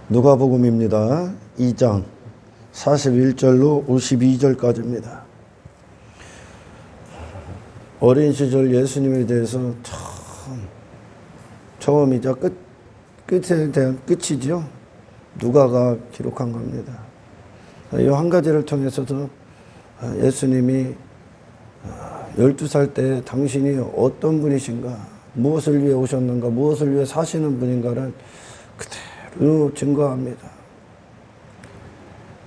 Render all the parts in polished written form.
누가복음입니다. 2장 41절로 52절까지입니다. 어린 시절 예수님에 대해서 처음이자 끝에 대한 끝이죠. 누가가 기록한 겁니다. 이 한 가지를 통해서도 예수님이 12살 때 당신이 어떤 분이신가, 무엇을 위해 오셨는가, 무엇을 위해 사시는 분인가를 그대로 증거합니다.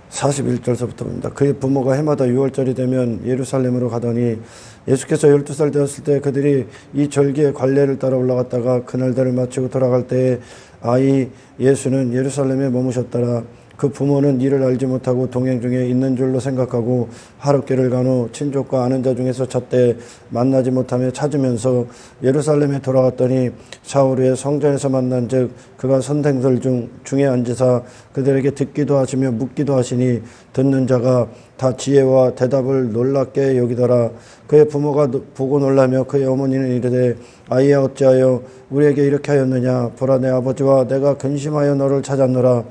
41절서부터입니다. 그의 부모가 해마다 6월절이 되면 예루살렘으로 가더니 예수께서 12살 되었을 때 그들이 이 절기의 관례를 따라 올라갔다가 그날들을 마치고 돌아갈 때에 아이 예수는 예루살렘에 머무셨더라. 그 부모는 이를 알지 못하고 동행 중에 있는 줄로 생각하고 하룻길을 간 후 친족과 아는 자 중에서 잣대 만나지 못하며 찾으면서 예루살렘에 돌아갔더니 사흘 후에 성전에서 만난 즉 그가 선생들 중에 앉으사 그들에게 듣기도 하시며 묻기도 하시니 듣는 자가 다 지혜와 대답을 놀랍게 여기더라. 그의 부모가 보고 놀라며 그의 어머니는 이르되 아이야 어찌하여 우리에게 이렇게 하였느냐. 보라 내 아버지와 내가 근심하여 너를 찾았노라.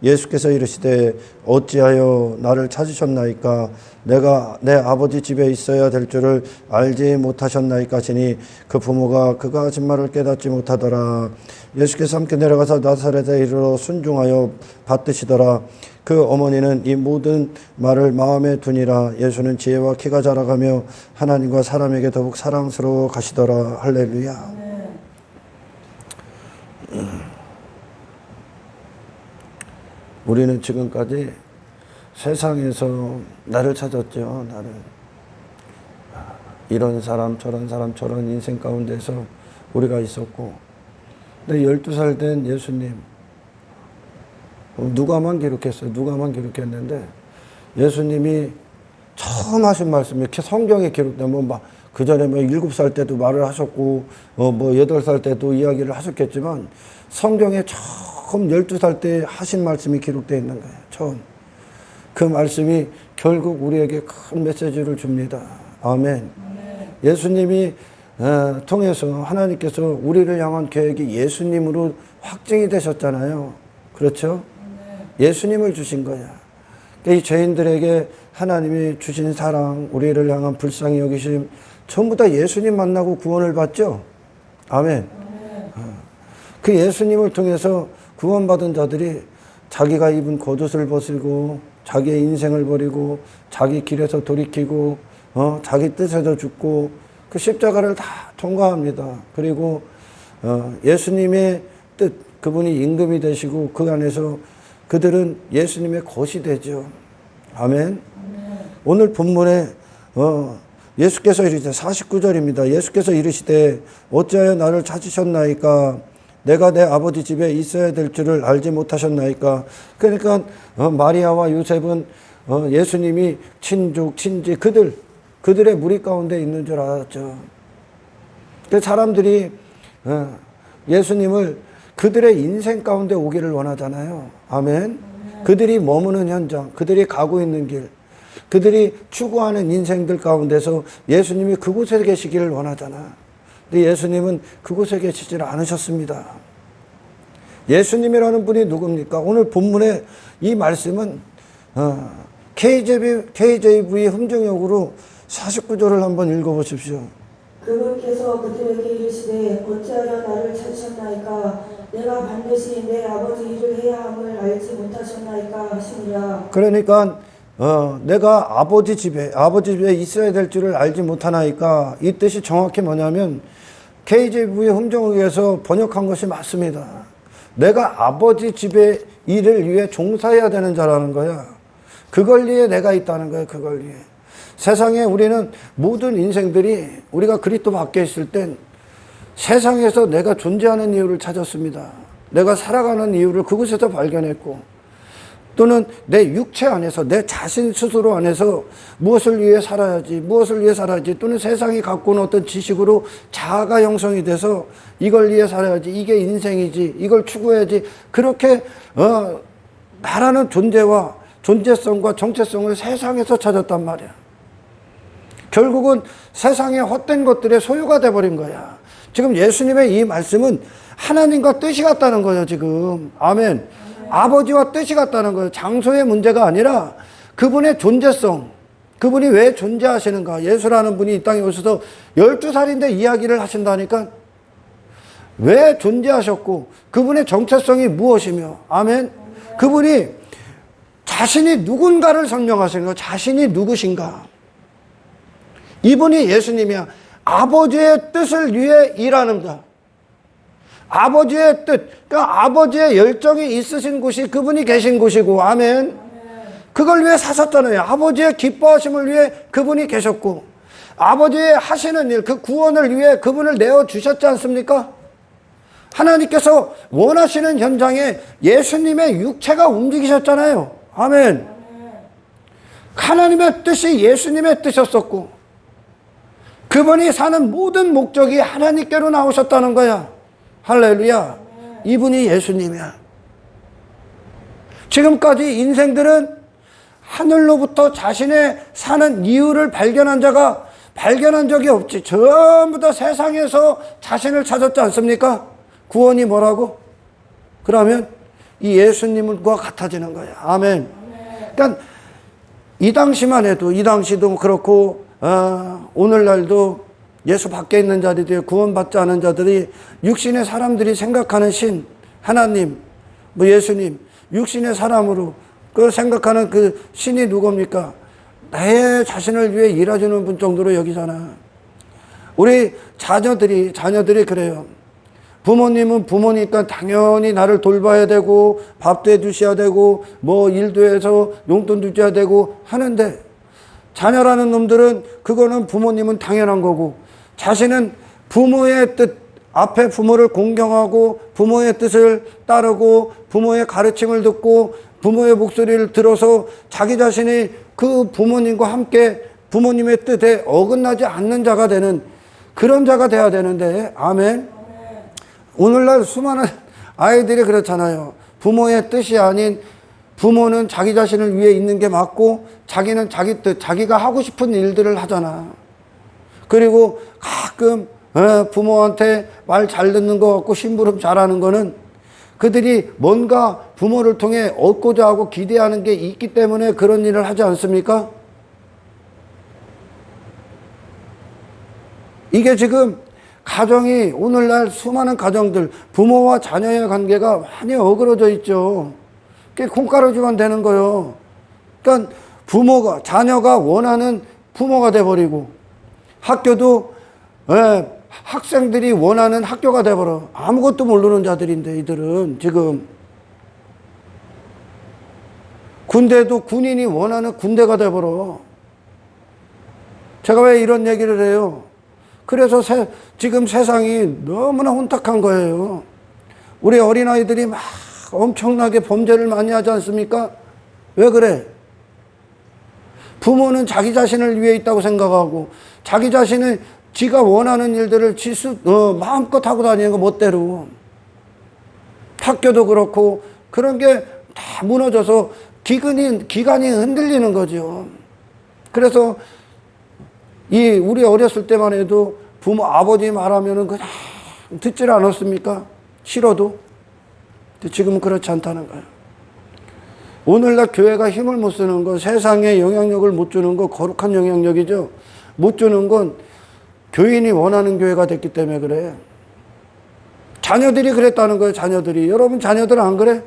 예수께서 이르시되 어찌하여 나를 찾으셨나이까. 내가 내 아버지 집에 있어야 될 줄을 알지 못하셨나이까 하시니 그 부모가 그가 하신 말을 깨닫지 못하더라. 예수께서 함께 내려가서 나사렛에 이르러 순종하여 받드시더라. 그 어머니는 이 모든 말을 마음에 두니라. 예수는 지혜와 키가 자라가며 하나님과 사람에게 더욱 사랑스러워 가시더라. 할렐루야. 우리는 지금까지 세상에서 나를 찾았죠. 나를. 이런 사람 저런 인생 가운데서 우리가 있었고, 근데 12살 된 예수님, 누가만 기록했어요. 누가만 기록했는데 예수님이 처음 하신 말씀이 이렇게 성경에 기록되면 막 그 전에 뭐 7살 때도 말을 하셨고 뭐 8살 때도 이야기를 하셨겠지만 성경에 처음 12살 때 하신 말씀이 기록되어 있는 거예요. 처음. 그 말씀이 결국 우리에게 큰 메시지를 줍니다. 아멘. 예수님이 통해서 하나님께서 우리를 향한 계획이 예수님으로 확증이 되셨잖아요. 그렇죠? 예수님을 주신 거야. 이 죄인들에게 하나님이 주신 사랑, 우리를 향한 불쌍히 여기심, 전부 다 예수님 만나고 구원을 받죠? 아멘. 그 예수님을 통해서 구원받은 자들이 자기가 입은 겉옷을 벗고 자기의 인생을 버리고 자기 길에서 돌이키고 자기 뜻에서 죽고 그 십자가를 다 통과합니다. 그리고 예수님의 뜻, 그분이 임금이 되시고 그 안에서 그들은 예수님의 것이 되죠. 아멘. 오늘 본문에 예수께서 이르시되 49절입니다. 예수께서 이르시되 어찌하여 나를 찾으셨나이까. 내가 내 아버지 집에 있어야 될 줄을 알지 못하셨나이까. 그러니까 마리아와 요셉은 예수님이 친족, 친지 그들의 무리 가운데 있는 줄 알았죠. 그 사람들이 예수님을 그들의 인생 가운데 오기를 원하잖아요. 아멘. 그들이 머무는 현장, 그들이 가고 있는 길, 그들이 추구하는 인생들 가운데서 예수님이 그곳에 계시기를 원하잖아. 근데 예수님은 그곳에 계시지 않으셨습니다. 예수님이라는 분이 누굽니까? 오늘 본문의 이 말씀은 KJV 흠정역으로 49절을 한번 읽어보십시오. 그분께서 그들에게 이르시되 어찌하여 나를 찾으셨나이까. 내가 반드시 내 아버지 일을 해야 함을 알지 못하셨나이까 하시니라. 그러니까 내가 아버지 집에 있어야 될 줄을 알지 못하나이까. 이 뜻이 정확히 뭐냐면 KJV 흠정역에서 번역한 것이 맞습니다. 내가 아버지 집의 일을 위해 종사해야 되는 자라는 거야. 그걸 위해 내가 있다는 거야. 그걸 위해. 세상에 우리는 모든 인생들이 우리가 그리스도 밖에 있을 땐 세상에서 내가 존재하는 이유를 찾았습니다. 내가 살아가는 이유를 그곳에서 발견했고, 또는 내 육체 안에서 내 자신 스스로 안에서 무엇을 위해 살아야지 또는 세상이 갖고 온 어떤 지식으로 자아가 형성이 돼서 이걸 위해 살아야지, 이게 인생이지, 이걸 추구해야지, 그렇게 나라는 존재와 존재성과 정체성을 세상에서 찾았단 말이야. 결국은 세상의 헛된 것들의 소유가 돼버린 거야. 지금 예수님의 이 말씀은 하나님과 뜻이 같다는 거예요, 지금. 아멘. 아버지와 뜻이 같다는 거예요. 장소의 문제가 아니라 그분의 존재성, 그분이 왜 존재하시는가. 예수라는 분이 이 땅에 오셔서 12살인데 이야기를 하신다니까 왜 존재하셨고 그분의 정체성이 무엇이며, 아멘. 그분이 자신이 누군가를 설명하시는 거예요. 자신이 누구신가. 이분이 예수님이야. 아버지의 뜻을 위해 일하는 자. 아버지의 뜻, 그러니까 아버지의 열정이 있으신 곳이 그분이 계신 곳이고, 아멘. 그걸 위해 사셨잖아요. 아버지의 기뻐하심을 위해 그분이 계셨고, 아버지의 하시는 일, 그 구원을 위해 그분을 내어주셨지 않습니까? 하나님께서 원하시는 현장에 예수님의 육체가 움직이셨잖아요. 아멘. 하나님의 뜻이 예수님의 뜻이었었고, 그분이 사는 모든 목적이 하나님께로 나오셨다는 거야. 할렐루야. 이분이 예수님이야. 지금까지 인생들은 하늘로부터 자신의 사는 이유를 발견한 자가 발견한 적이 없지. 전부 다 세상에서 자신을 찾았지 않습니까? 구원이 뭐라고? 그러면 이 예수님과 같아지는 거야. 아멘. 그러니까 이 당시만 해도, 이 당시도 그렇고 오늘날도 예수 밖에 있는 자들이, 구원받지 않은 자들이, 육신의 사람들이 생각하는 신, 하나님, 뭐 예수님, 육신의 사람으로 그 생각하는 그 신이 누굽니까? 내 자신을 위해 일해주는 분 정도로 여기잖아. 우리 자녀들이 그래요. 부모님은 부모니까 당연히 나를 돌봐야 되고, 밥도 해주셔야 되고, 뭐 일도 해서 용돈도 줘야 되고 하는데, 자녀라는 놈들은 그거는 부모님은 당연한 거고, 자신은 부모의 뜻 앞에 부모를 공경하고 부모의 뜻을 따르고 부모의 가르침을 듣고 부모의 목소리를 들어서 자기 자신이 그 부모님과 함께 부모님의 뜻에 어긋나지 않는 자가 되는 그런 자가 돼야 되는데, 아멘. 오늘날 수많은 아이들이 그렇잖아요. 부모의 뜻이 아닌, 부모는 자기 자신을 위해 있는 게 맞고 자기는 자기 뜻, 자기가 하고 싶은 일들을 하잖아. 그리고 가끔 부모한테 말 잘 듣는 거 같고 심부름 잘하는 거는 그들이 뭔가 부모를 통해 얻고자 하고 기대하는 게 있기 때문에 그런 일을 하지 않습니까? 이게 지금 가정이, 오늘날 수많은 가정들, 부모와 자녀의 관계가 많이 어그러져 있죠. 그게 콩가루지만 되는 거예요. 그러니까 부모가, 자녀가 원하는 부모가 돼버리고, 학교도 학생들이 원하는 학교가 돼버려. 아무것도 모르는 자들인데 이들은 지금. 군대도 군인이 원하는 군대가 돼버려. 제가 왜 이런 얘기를 해요? 그래서 지금 세상이 너무나 혼탁한 거예요. 우리 어린아이들이 막 엄청나게 범죄를 많이 하지 않습니까? 왜 그래? 부모는 자기 자신을 위해 있다고 생각하고 자기 자신은 지가 원하는 일들을 마음껏 하고 다니는 거 멋대로. 학교도 그렇고 그런 게 다 무너져서 기간이 흔들리는 거죠. 그래서 우리 어렸을 때만 해도 부모, 아버지 말하면은 그냥 듣질 않았습니까? 싫어도. 지금은 그렇지 않다는 거예요. 오늘날 교회가 힘을 못 쓰는 건, 세상에 영향력을 못 주는 건 거룩한 영향력이죠. 못 주는 건 교인이 원하는 교회가 됐기 때문에 그래. 자녀들이 그랬다는 거예요. 자녀들이. 여러분 자녀들 안 그래?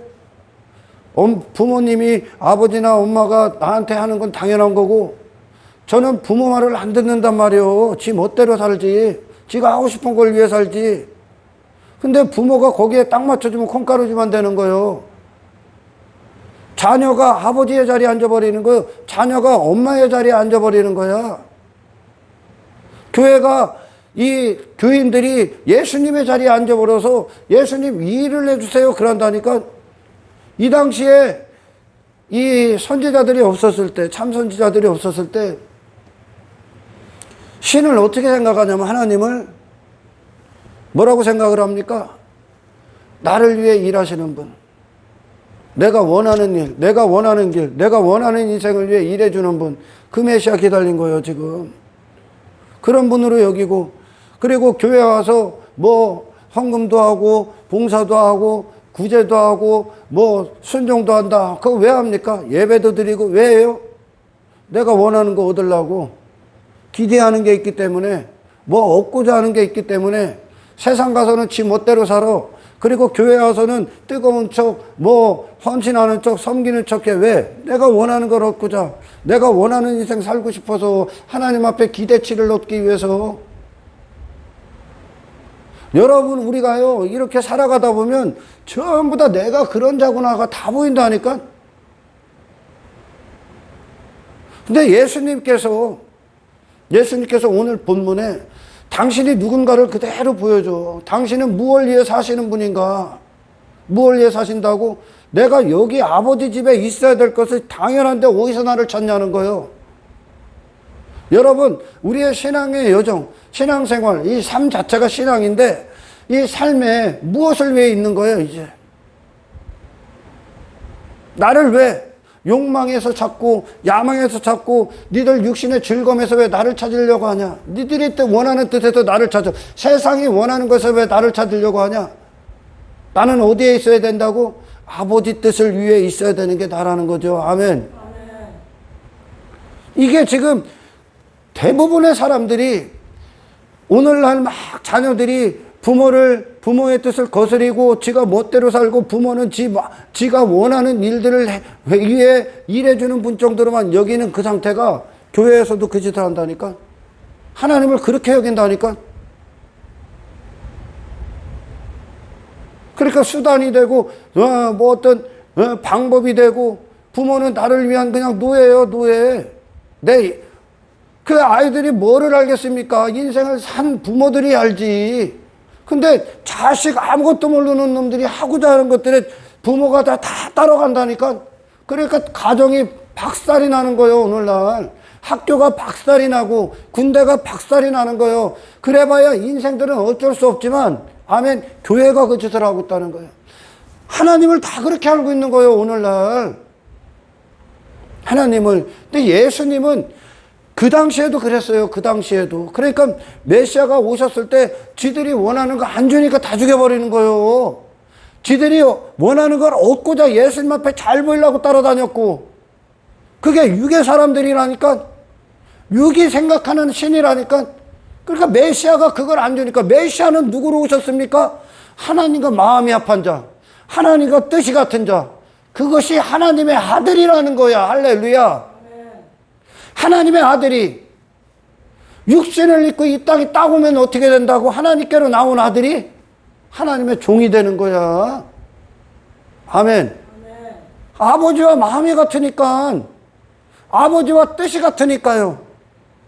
부모님이, 아버지나 엄마가 나한테 하는 건 당연한 거고, 저는 부모 말을 안 듣는단 말이에요. 지 멋대로 살지. 지가 하고 싶은 걸 위해 살지. 근데 부모가 거기에 딱 맞춰주면 콩가루지만 되는 거예요. 자녀가 아버지의 자리에 앉아버리는 거예요. 자녀가 엄마의 자리에 앉아버리는 거야. 교회가, 이 교인들이 예수님의 자리에 앉아버려서 예수님 이 일을 해주세요 그런다니까. 이 당시에 이 선지자들이 없었을 때, 참 선지자들이 없었을 때 신을 어떻게 생각하냐면, 하나님을 뭐라고 생각을 합니까? 나를 위해 일하시는 분, 내가 원하는 일, 내가 원하는 길, 내가 원하는 인생을 위해 일해주는 분, 그 메시아 기다린 거예요 지금. 그런 분으로 여기고, 그리고 교회 와서 뭐 헌금도 하고 봉사도 하고 구제도 하고 뭐 순종도 한다. 그거 왜 합니까? 예배도 드리고 왜 해요? 내가 원하는 거 얻으려고 기대하는 게 있기 때문에, 뭐 얻고자 하는 게 있기 때문에. 세상 가서는 지 멋대로 살아. 그리고 교회 와서는 뜨거운 척, 뭐 헌신하는 척, 섬기는 척해. 왜? 내가 원하는 걸 얻고자, 내가 원하는 인생 살고 싶어서, 하나님 앞에 기대치를 얻기 위해서. 여러분, 우리가요 이렇게 살아가다 보면 전부 다 내가 그런 자구나가 다 보인다니까. 근데 예수님께서 오늘 본문에 당신이 누군가를 그대로 보여줘. 당신은 무엇을 위해 사시는 분인가? 무엇을 위해 사신다고? 내가 여기 아버지 집에 있어야 될 것을 당연한데 어디서 나를 찾냐는 거예요. 여러분, 우리의 신앙의 여정, 신앙생활, 이 삶 자체가 신앙인데 이 삶에 무엇을 위해 있는 거예요, 이제? 나를 왜? 욕망에서 찾고 야망에서 찾고 니들 육신의 즐거움에서 왜 나를 찾으려고 하냐? 니들이 원하는 뜻에서 나를 찾아. 세상이 원하는 것에서 왜 나를 찾으려고 하냐? 나는 어디에 있어야 된다고? 아버지 뜻을 위해 있어야 되는 게 나라는 거죠. 아멘. 이게 지금 대부분의 사람들이 오늘날 막 자녀들이 부모의 뜻을 거스리고 지가 멋대로 살고 부모는 지가 원하는 일들을 위해 일해주는 분 정도로만 여기는 그 상태가 교회에서도 그 짓을 한다니까. 하나님을 그렇게 여긴다니까. 그러니까 수단이 되고 뭐 어떤 방법이 되고, 부모는 나를 위한 그냥 노예예요, 노예. 그 아이들이 뭐를 알겠습니까? 인생을 산 부모들이 알지. 근데 자식 아무것도 모르는 놈들이 하고자 하는 것들에 부모가 다 따라간다니까. 그러니까 가정이 박살이 나는 거예요, 오늘날. 학교가 박살이 나고 군대가 박살이 나는 거예요. 그래봐야 인생들은 어쩔 수 없지만, 아멘, 교회가 그 짓을 하고 있다는 거예요. 하나님을 다 그렇게 알고 있는 거예요, 오늘날. 하나님을. 근데 예수님은 그 당시에도 그랬어요. 그 당시에도. 그러니까 메시아가 오셨을 때 지들이 원하는 거 안 주니까 다 죽여버리는 거예요. 지들이 원하는 걸 얻고자 예수님 앞에 잘 보이려고 따라다녔고, 그게 육의 사람들이라니까. 육이 생각하는 신이라니까. 그러니까 메시아가 그걸 안 주니까. 메시아는 누구로 오셨습니까? 하나님과 마음이 합한 자, 하나님과 뜻이 같은 자, 그것이 하나님의 아들이라는 거야. 할렐루야. 하나님의 아들이 육신을 입고 이 땅에 딱 오면 어떻게 된다고? 하나님께로 나온 아들이 하나님의 종이 되는 거야. 아멘. 아버지와 마음이 같으니까, 아버지와 뜻이 같으니까요.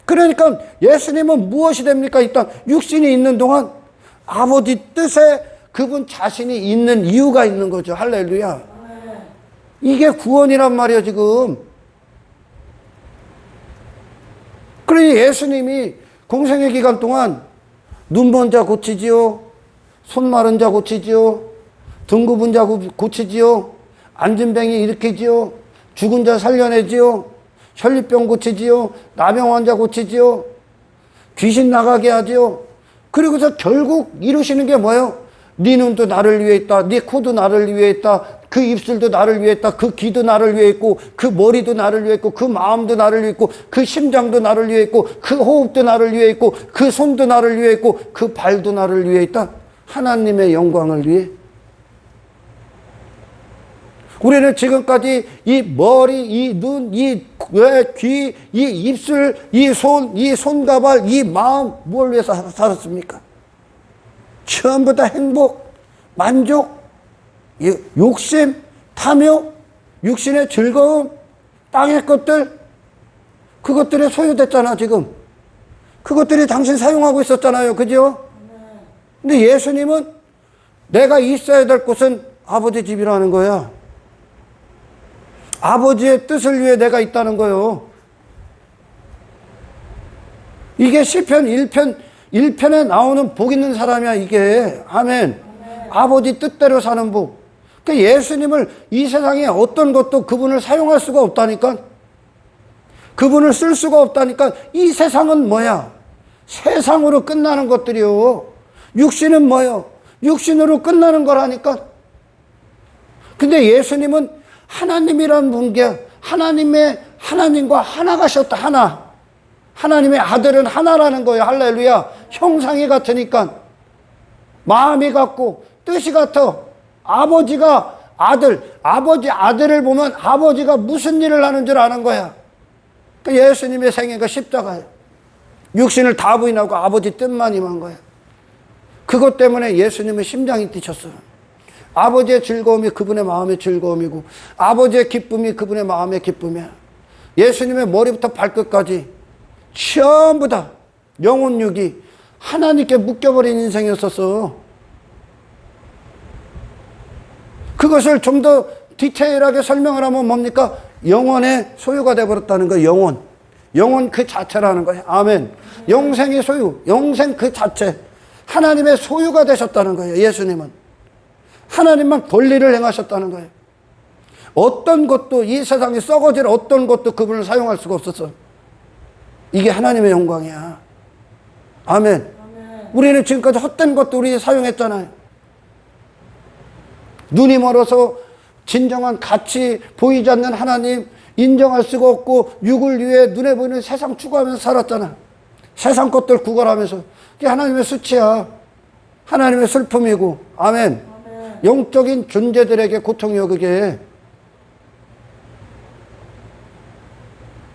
그러니까 예수님은 무엇이 됩니까? 이 땅 육신이 있는 동안 아버지 뜻에 그분 자신이 있는 이유가 있는 거죠. 할렐루야. 이게 구원이란 말이에요, 지금. 그러니 예수님이 공생의 기간 동안 눈먼 자 고치지요, 손 마른 자 고치지요, 등 굽은 자 고치지요, 앉은 뱅이 일으키지요, 죽은 자 살려내지요, 혈류병 고치지요, 나병 환자 고치지요, 귀신 나가게 하지요. 그리고서 결국 이루시는 게 뭐예요? 네 눈도 나를 위해 있다, 네 코도 나를 위해 있다, 그 입술도 나를 위해 있다, 그 귀도 나를 위해 있고, 그 머리도 나를 위해 있고, 그 마음도 나를 위해 있고, 그 심장도 나를 위해 있고, 그 호흡도 나를 위해 있고, 그 손도 나를 위해 있고, 그 발도 나를 위해 있다. 하나님의 영광을 위해. 우리는 지금까지 이 머리, 이 눈, 이 귀, 이 입술, 이 손, 이 손가발, 이 마음, 뭘 위해서 살았습니까? 전부 다 행복, 만족, 욕심, 탐욕, 육신의 즐거움, 땅의 것들, 그것들에 소유됐잖아, 지금. 그것들이 당신 사용하고 있었잖아요. 그죠? 근데 예수님은 내가 있어야 될 곳은 아버지 집이라는 거야. 아버지의 뜻을 위해 내가 있다는 거예요. 이게 시편 1편에 나오는 복 있는 사람이야, 이게. 아멘. 아버지 뜻대로 사는 복. 그러니까 예수님을 이 세상에 어떤 것도 그분을 사용할 수가 없다니까. 그분을 쓸 수가 없다니까. 이 세상은 뭐야? 세상으로 끝나는 것들이요. 육신은 뭐요? 육신으로 끝나는 거라니까. 근데 예수님은 하나님이란 분께 하나님과 하나가셨다. 하나님의 아들은 하나라는 거예요. 할렐루야. 형상이 같으니까 마음이 같고 뜻이 같아. 아버지가 아들을 보면 아버지가 무슨 일을 하는 줄 아는 거야. 그 예수님의 생애가 십자가예요. 육신을 다 부인하고 아버지 뜻만 임한 거야. 그것 때문에 예수님의 심장이 뛰쳤어요. 아버지의 즐거움이 그분의 마음의 즐거움이고 아버지의 기쁨이 그분의 마음의 기쁨이야. 예수님의 머리부터 발끝까지 전부 다 영혼육이 하나님께 묶여버린 인생이었었어. 그것을 좀 더 디테일하게 설명을 하면 뭡니까? 영혼의 소유가 되어버렸다는 거예요. 영혼 그 자체라는 거예요. 아멘. 영생의 소유, 영생 그 자체. 하나님의 소유가 되셨다는 거예요. 예수님은 하나님만 권리를 행하셨다는 거예요. 어떤 것도 이 세상에 썩어질 어떤 것도 그분을 사용할 수가 없었어. 이게 하나님의 영광이야. 아멘. 우리는 지금까지 헛된 것도 우리 사용했잖아요. 눈이 멀어서 진정한 가치 보이지 않는 하나님 인정할 수가 없고 육을 위해 눈에 보이는 세상 추구하면서 살았잖아. 세상 것들 구걸하면서. 그게 하나님의 수치야. 하나님의 슬픔이고. 아멘. 영적인 존재들에게 고통이요 그게.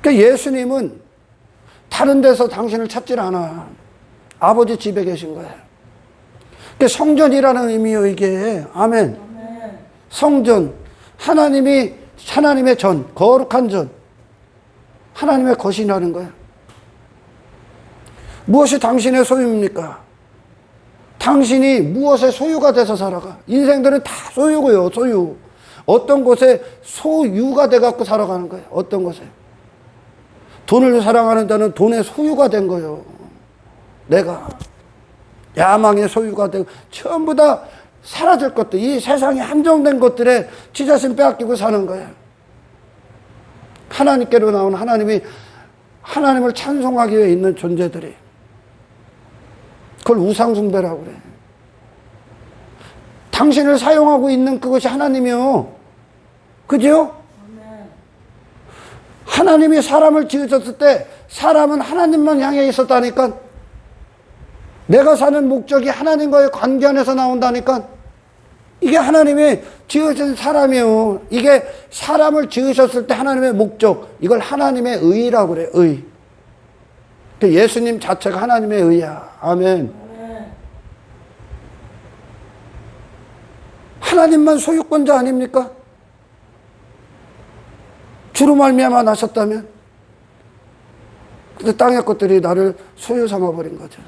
그러니까 예수님은 다른 데서 당신을 찾질 않아. 아버지 집에 계신 거예요. 그러니까 성전이라는 의미요 이게. 아멘. 성전, 하나님의 전, 거룩한 전, 하나님의 것이라는 거예요. 무엇이 당신의 소유입니까? 당신이 무엇의 소유가 돼서 살아가? 인생들은 다 소유고요, 소유. 어떤 곳에 소유가 돼갖고 살아가는 거예요. 어떤 곳에. 돈을 사랑하는 자는 돈의 소유가 된 거예요. 내가. 야망의 소유가 되고, 전부 다 사라질 것들, 이 세상에 한정된 것들에 지 자신 빼앗기고 사는 거예요. 하나님께로 나온 하나님을 찬송하기 위해 있는 존재들이. 그걸 우상숭배라고 그래. 당신을 사용하고 있는 그것이 하나님이요. 그죠? 하나님이 사람을 지으셨을 때 사람은 하나님만 향해 있었다니까. 내가 사는 목적이 하나님과의 관계 안에서 나온다니까. 이게 하나님이 지으신 사람이에요. 이게 사람을 지으셨을 때 하나님의 목적. 이걸 하나님의 의라고 그래. 의. 예수님 자체가 하나님의 의야. 아멘. 하나님만 소유권자 아닙니까? 주로 말미암아 나셨다면. 근데 땅의 것들이 나를 소유 삼아버린 거죠.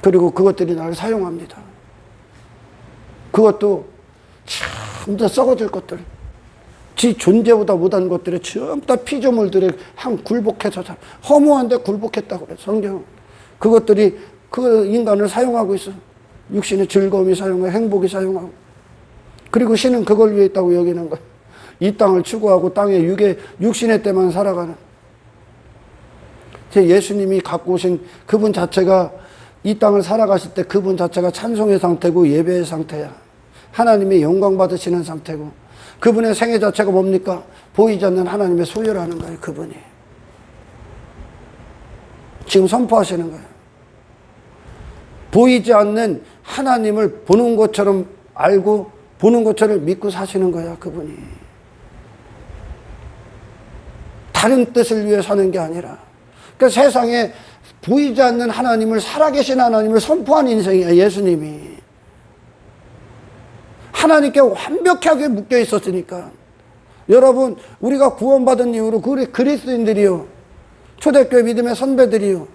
그리고 그것들이 나를 사용합니다. 그것도 전부 다 썩어질 것들. 지 존재보다 못한 것들에 전부 다 피조물들에 굴복해서 허무한데 굴복했다고 그래. 성경. 그것들이 그 인간을 사용하고 있어. 육신의 즐거움이 사용하고 행복이 사용하고. 그리고 신은 그걸 위해 있다고 여기는 거야. 이 땅을 추구하고 땅의 육신의 때만 살아가는. 제 예수님이 갖고 오신 그분 자체가 이 땅을 살아가실 때 그분 자체가 찬송의 상태고 예배의 상태야. 하나님의 영광 받으시는 상태고 그분의 생애 자체가 뭡니까? 보이지 않는 하나님의 소유라는 거예요. 그분이. 지금 선포하시는 거예요. 보이지 않는 하나님을 보는 것처럼 알고 보는 것처럼 믿고 사시는 거야. 그분이. 다른 뜻을 위해 사는 게 아니라 그러니까 세상에 보이지 않는 하나님을 살아계신 하나님을 선포한 인생이야. 예수님이. 하나님께 완벽하게 묶여 있었으니까. 여러분 우리가 구원받은 이후로 그리스도인들이요. 초대교회 믿음의 선배들이요.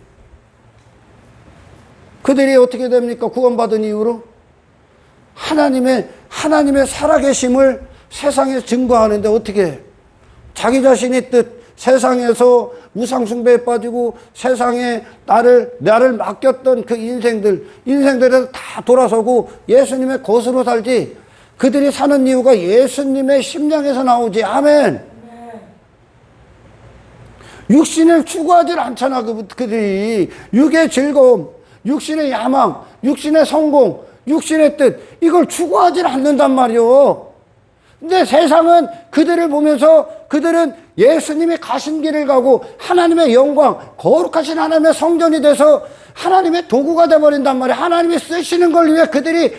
그들이 어떻게 됩니까? 구원받은 이후로 하나님의 살아계심을 세상에 증거하는데 어떻게 해? 자기 자신의 뜻 세상에서 우상숭배에 빠지고 세상에 나를 맡겼던 그 인생들에서 다 돌아서고 예수님의 것으로 살지. 그들이 사는 이유가 예수님의 심령에서 나오지. 아멘. 육신을 추구하지 않잖아. 그들이 육의 즐거움, 육신의 야망, 육신의 성공, 육신의 뜻 이걸 추구하지 않는단 말이요. 근데 세상은 그들을 보면서 그들은 예수님이 가신 길을 가고 하나님의 영광, 거룩하신 하나님의 성전이 돼서 하나님의 도구가 돼버린단 말이에요. 하나님이 쓰시는 걸 위해 그들이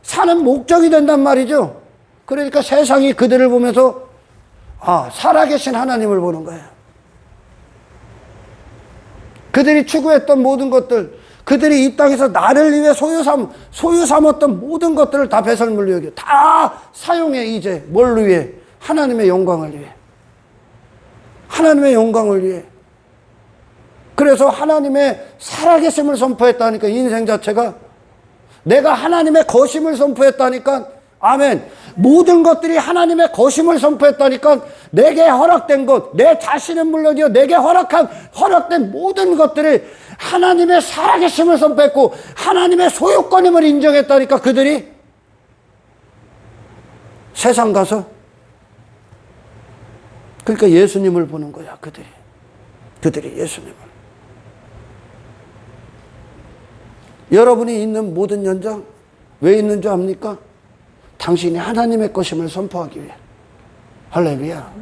사는 목적이 된단 말이죠. 그러니까 세상이 그들을 보면서 살아계신 하나님을 보는 거예요. 그들이 추구했던 모든 것들, 그들이 이 땅에서 나를 위해 소유 삼았던 모든 것들을 다 배설물로 여겨. 다 사용해, 이제. 뭘 위해? 하나님의 영광을 위해. 하나님의 영광을 위해. 그래서 하나님의 살아계심을 선포했다니까, 인생 자체가. 내가 하나님의 거심을 선포했다니까, 아멘. 모든 것들이 하나님의 거심을 선포했다니까, 내게 허락된 것, 내 자신은 물론이요, 내게 허락된 모든 것들이 하나님의 살아계심을 선포했고, 하나님의 소유권임을 인정했다니까, 그들이. 세상 가서. 그러니까 예수님을 보는 거야, 그들이 예수님을. 여러분이 있는 모든 현장, 왜 있는 줄 압니까? 당신이 하나님의 것임을 선포하기 위해. 할렐루야.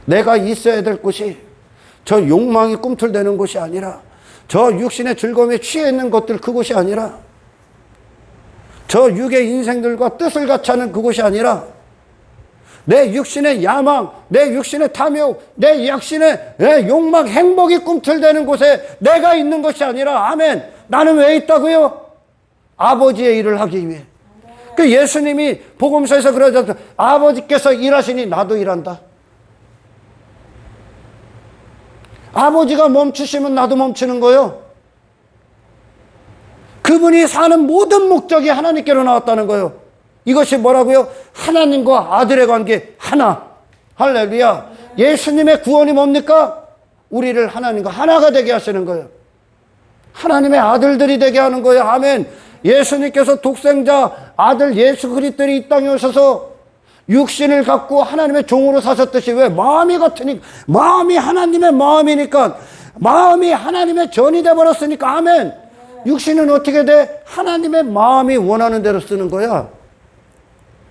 내가 있어야 될 곳이 저 욕망이 꿈틀대는 곳이 아니라, 저 육신의 즐거움에 취해 있는 것들, 그곳이 아니라, 저 육의 인생들과 뜻을 같이 하는 그곳이 아니라, 내 육신의 야망, 내 육신의 탐욕, 내 육신의 욕망, 행복이 꿈틀대는 곳에 내가 있는 것이 아니라, 아멘. 나는 왜 있다고요? 아버지의 일을 하기 위해. 그 예수님이 복음서에서 그러잖아요. 아버지께서 일하시니 나도 일한다. 아버지가 멈추시면 나도 멈추는 거예요. 그분이 사는 모든 목적이 하나님께로 나왔다는 거예요. 이것이 뭐라고요? 하나님과 아들의 관계 하나. 할렐루야. 예수님의 구원이 뭡니까? 우리를 하나님과 하나가 되게 하시는 거예요. 하나님의 아들들이 되게 하는 거예요. 아멘. 예수님께서 독생자 아들 예수 그리스도를 이 땅에 오셔서 육신을 갖고 하나님의 종으로 사셨듯이, 왜? 마음이 같으니까, 마음이 하나님의 마음이니까, 마음이 하나님의 전이 되어버렸으니까, 아멘. 육신은 어떻게 돼? 하나님의 마음이 원하는 대로 쓰는 거야.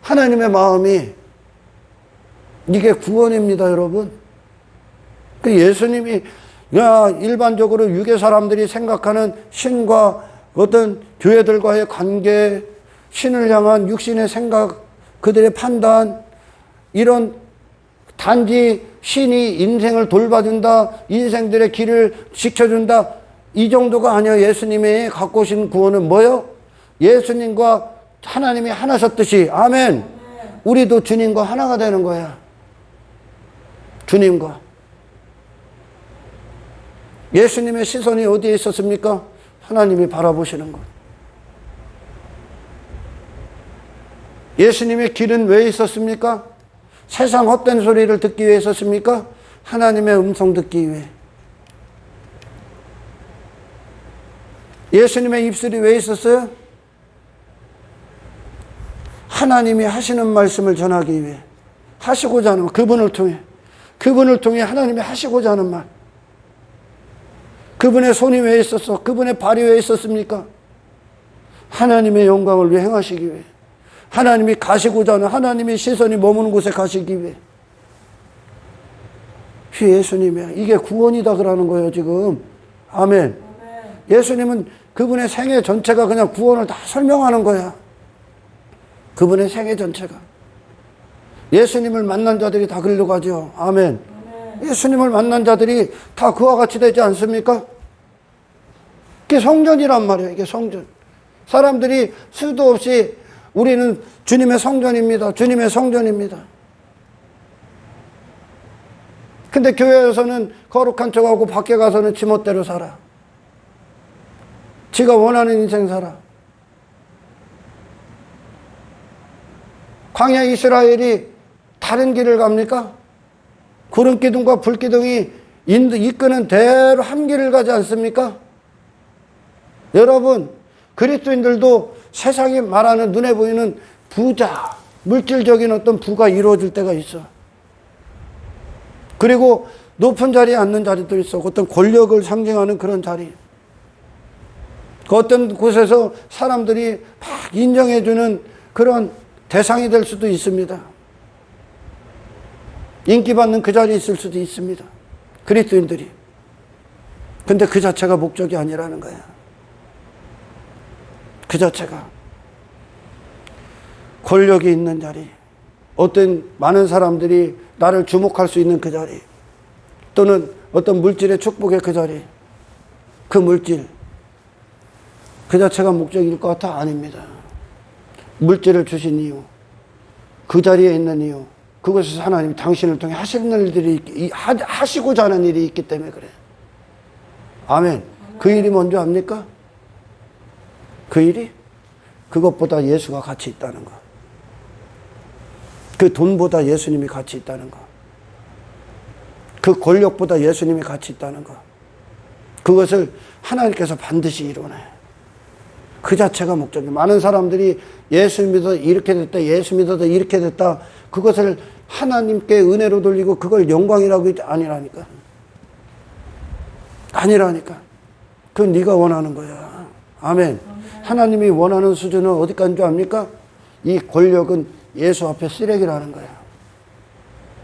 하나님의 마음이. 이게 구원입니다, 여러분. 그 예수님이 일반적으로 유괴 사람들이 생각하는 신과 어떤 교회들과의 관계, 신을 향한 육신의 생각, 그들의 판단, 이런 단지 신이 인생을 돌봐준다, 인생들의 길을 지켜준다, 이 정도가 아니에요. 예수님이 갖고 오신 구원은 뭐예요? 예수님과 하나님이 하나셨듯이, 아멘. 우리도 주님과 하나가 되는 거야. 주님과. 예수님의 시선이 어디에 있었습니까? 하나님이 바라보시는 것. 예수님의 길은 왜 있었습니까? 세상 헛된 소리를 듣기 위해 있었습니까? 하나님의 음성 듣기 위해. 예수님의 입술이 왜 있었어요? 하나님이 하시는 말씀을 전하기 위해. 하시고자 하는 말, 그분을 통해 하나님이 하시고자 하는 말. 그분의 손이 왜 있었어? 그분의 발이 왜 있었습니까? 하나님의 영광을 위해 행하시기 위해. 하나님이 가시고자 하는, 하나님의 시선이 머무는 곳에 가시기 위해. 예수님이야. 이게 구원이다 그러는 거예요, 지금. 아멘. 예수님은 그분의 생애 전체가 그냥 구원을 다 설명하는 거야. 그분의 생애 전체가. 예수님을 만난 자들이 다 그리로 가죠. 아멘. 예수님을 만난 자들이 다 그와 같이 되지 않습니까? 이게 성전이란 말이에요. 이게 성전. 사람들이 수도 없이 우리는 주님의 성전입니다. 주님의 성전입니다. 근데 교회에서는 거룩한 척하고 밖에 가서는 지멋대로 살아. 지가 원하는 인생 살아. 광야 이스라엘이 다른 길을 갑니까? 구름 기둥과 불 기둥이 이끄는 대로 한 길을 가지 않습니까? 여러분, 그리스도인들도 세상이 말하는 눈에 보이는 부자, 물질적인 어떤 부가 이루어질 때가 있어. 그리고 높은 자리에 앉는 자리도 있어. 어떤 권력을 상징하는 그런 자리. 그 어떤 곳에서 사람들이 막 인정해주는 그런 대상이 될 수도 있습니다. 인기받는 그 자리에 있을 수도 있습니다. 그리스도인들이. 근데 그 자체가 목적이 아니라는 거야. 그 자체가. 권력이 있는 자리, 어떤 많은 사람들이 나를 주목할 수 있는 그 자리, 또는 어떤 물질의 축복의 그 자리, 그 물질, 그 자체가 목적일 것 같아? 아닙니다. 물질을 주신 이유, 그 자리에 있는 이유, 그것에서 하나님이 당신을 통해 하시는 일들이, 하시고자 하는 일이 있기 때문에 그래. 아멘. 그 일이 뭔지 압니까? 그 일이? 그것보다 예수가 가치 있다는 거. 그 돈보다 예수님이 가치 있다는 거. 그 권력보다 예수님이 가치 있다는 거. 그것을 하나님께서 반드시 이루어내. 그 자체가 목적이에요. 많은 사람들이 예수 믿어 이렇게 됐다, 예수 믿어도 이렇게 됐다. 그것을 하나님께 은혜로 돌리고 그걸 영광이라고 아니라니까. 아니라니까. 그건 네가 원하는 거야. 아멘. 하나님이 원하는 수준은 어디까지인 줄 압니까? 이 권력은 예수 앞에 쓰레기라는 거야.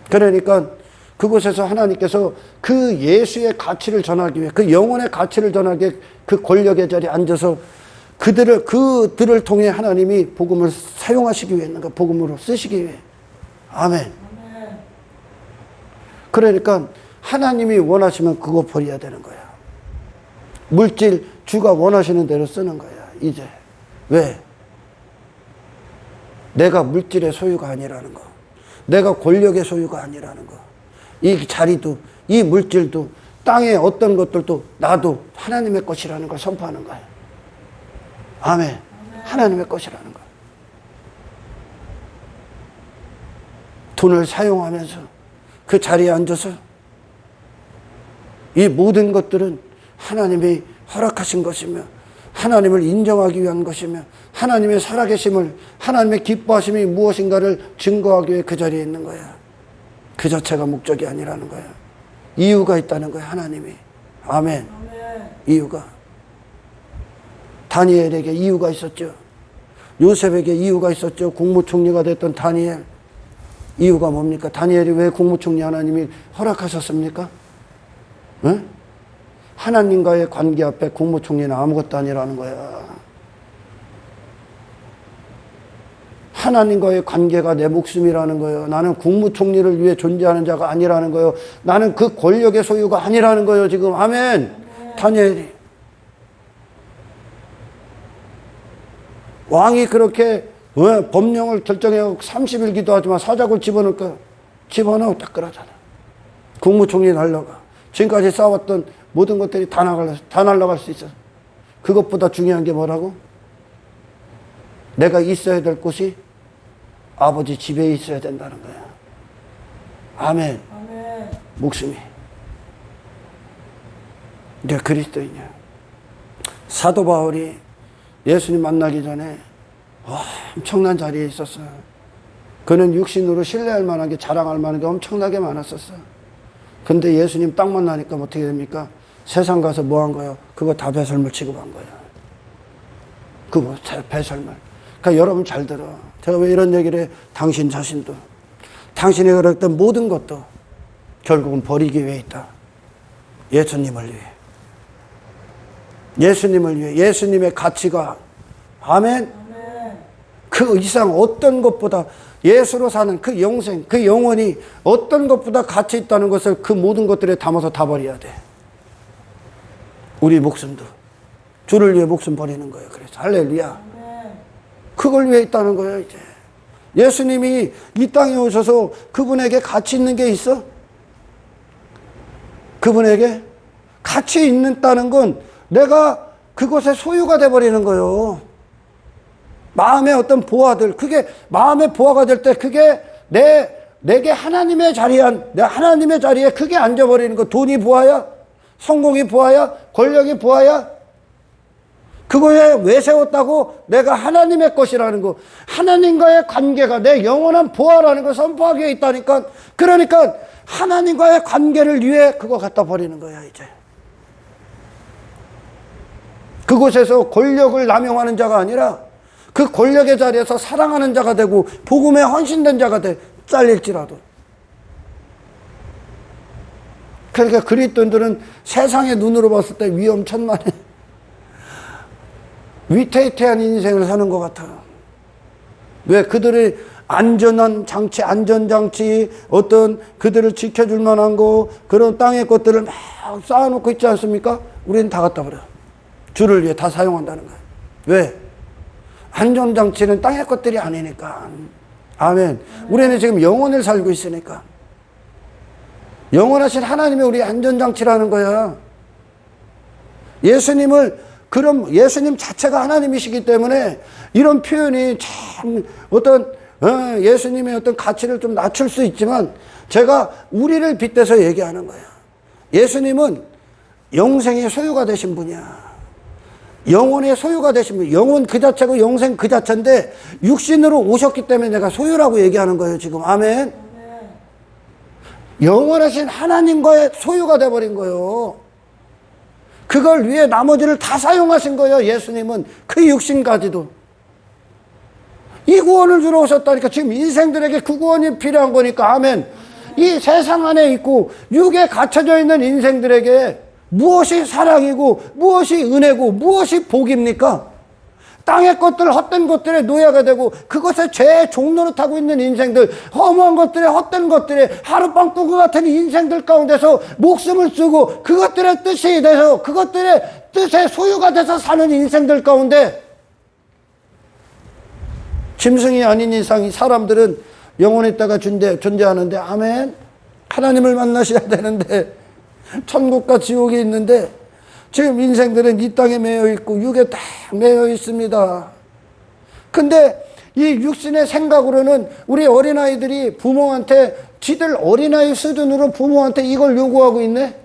그러니까 그곳에서 하나님께서 그 예수의 가치를 전하기 위해, 그 영혼의 가치를 전하기 위해 그 권력의 자리에 앉아서 그들을 통해 하나님이 복음을 사용하시기 위해 있는 거, 복음으로 쓰시기 위해. 아멘. 그러니까 하나님이 원하시면 그거 버려야 되는 거야. 물질, 주가 원하시는 대로 쓰는 거야, 이제. 왜? 내가 물질의 소유가 아니라는 거. 내가 권력의 소유가 아니라는 거. 이 자리도, 이 물질도, 땅의 어떤 것들도 나도 하나님의 것이라는 걸 선포하는 거야. 아멘. 하나님의 것이라는 거. 돈을 사용하면서 그 자리에 앉아서 이 모든 것들은 하나님이 허락하신 것이며 하나님을 인정하기 위한 것이며 하나님의 살아계심을, 하나님의 기뻐하심이 무엇인가를 증거하기 위해 그 자리에 있는 거야. 그 자체가 목적이 아니라는 거야. 이유가 있다는 거야, 하나님이. 아멘. 이유가. 다니엘에게 이유가 있었죠. 요셉에게 이유가 있었죠. 국무총리가 됐던 다니엘. 이유가 뭡니까? 다니엘이 왜 국무총리 하나님이 허락하셨습니까? 응? 하나님과의 관계 앞에 국무총리는 아무것도 아니라는 거야. 하나님과의 관계가 내 목숨이라는 거예요. 나는 국무총리를 위해 존재하는 자가 아니라는 거예요. 나는 그 권력의 소유가 아니라는 거예요, 지금. 아멘. 다니엘이. 왕이 그렇게 법령을 결정해 30일 기도하지만 사자굴 집어넣을까? 집어넣어 딱 그러잖아. 국무총리 날라가. 지금까지 싸웠던 모든 것들이 다 날라갈 수 있어. 그것보다 중요한 게 뭐라고? 내가 있어야 될 곳이 아버지 집에 있어야 된다는 거야. 아멘. 아멘. 목숨이. 내가 그리스도이냐. 사도 바울이 예수님 만나기 전에 엄청난 자리에 있었어요. 그는 육신으로 신뢰할 만한 게, 자랑할 만한 게 엄청나게 많았었어. 근데 예수님 딱 만나니까 어떻게 됩니까? 세상 가서 뭐 한 거예요? 그거 다 배설물 취급한 거예요. 그거 배설물. 그러니까 여러분 잘 들어. 제가 왜 이런 얘기를 해? 당신 자신도, 당신이 그랬던 모든 것도 결국은 버리기 위해 있다. 예수님을 위해. 예수님을 위해. 예수님의 가치가. 아멘. 그 이상 어떤 것보다 예수로 사는 그 영생, 그 영혼이 어떤 것보다 가치 있다는 것을 그 모든 것들에 담아서 다 버려야 돼. 우리 목숨도. 주를 위해 목숨 버리는 거예요. 그래서 할렐루야. 그걸 위해 있다는 거예요, 이제. 예수님이 이 땅에 오셔서 그분에게 가치 있는 게 있어? 그분에게 가치 있다는 건 내가 그것의 소유가 돼버리는 거예요. 마음의 어떤 보화들, 그게 마음의 보화가 될 때 그게 내게 하나님의 내 하나님의 자리에 그게 앉아버리는 거. 돈이 보화야? 성공이 보화야? 권력이 보화야? 그거에 왜 세웠다고? 내가 하나님의 것이라는 거. 하나님과의 관계가 내 영원한 보화라는 걸 선포하기 위해 있다니까. 그러니까 하나님과의 관계를 위해 그거 갖다 버리는 거야, 이제. 그곳에서 권력을 남용하는 자가 아니라 그 권력의 자리에서 사랑하는 자가 되고 복음에 헌신된 자가 돼. 잘릴지라도. 그러니까 그리스도인들은 세상의 눈으로 봤을 때 위험천만해. 위태위태한 인생을 사는 것 같아. 왜? 그들의 안전장치, 어떤 그들을 지켜줄 만한 거, 그런 땅의 것들을 막 쌓아놓고 있지 않습니까? 우리는 다 갖다 버려. 주를 위해 다 사용한다는 거예요. 왜? 안전장치는 땅의 것들이 아니니까. 아멘. 우리는 지금 영혼을 살고 있으니까. 영원하신 하나님이 우리 안전장치라는 거야. 예수님 자체가 하나님이시기 때문에 이런 표현이 참 예수님의 어떤 가치를 좀 낮출 수 있지만 제가 우리를 빗대서 얘기하는 거예요. 예수님은 영생의 소유가 되신 분이야. 영혼의 소유가 되신 분. 영혼 그 자체고 영생 그 자체인데 육신으로 오셨기 때문에 내가 소유라고 얘기하는 거예요, 지금. 아멘. 영원하신 하나님과의 소유가 돼버린 거예요. 그걸 위해 나머지를 다 사용하신 거예요, 예수님은. 그 육신까지도. 이 구원을 주러 오셨다니까. 지금 인생들에게 그 구원이 필요한 거니까. 아멘. 이 세상 안에 있고 육에 갇혀져 있는 인생들에게 무엇이 사랑이고 무엇이 은혜고 무엇이 복입니까? 땅의 것들, 헛된 것들에 노예가 되고 그것에 죄의 종로를 타고 있는 인생들, 허무한 것들에 헛된 것들에 하룻밤 꾸고 같은 인생들 가운데서 목숨을 쓰고 그것들의 뜻이 돼서 그것들의 뜻의 소유가 돼서 사는 인생들 가운데 짐승이 아닌 이상 이 사람들은 영혼에 있다가 존재하는데 아멘. 하나님을 만나셔야 되는데 천국과 지옥이 있는데 지금 인생들은 이 땅에 매여 있고 육에 딱 매여 있습니다. 근데 이 육신의 생각으로는 우리 어린아이들이 부모한테 지들 어린아이 수준으로 부모한테 이걸 요구하고 있네.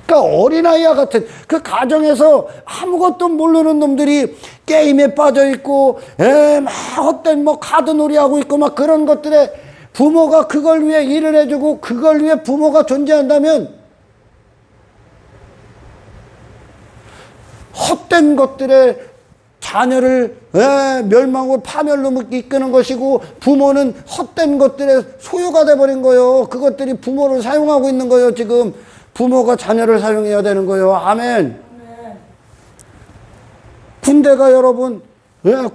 그러니까 어린아이와 같은 그 가정에서 아무것도 모르는 놈들이 게임에 빠져 있고 막 헛된 카드놀이 하고 있고 막 그런 것들에 부모가 그걸 위해 일을 해주고 그걸 위해 부모가 존재한다면 헛된 것들에 자녀를 멸망으로 파멸로 이끄는 것이고 부모는 헛된 것들의 소유가 돼버린 거예요. 그것들이 부모를 사용하고 있는 거예요. 지금 부모가 자녀를 사용해야 되는 거예요. 아멘. 군대가 여러분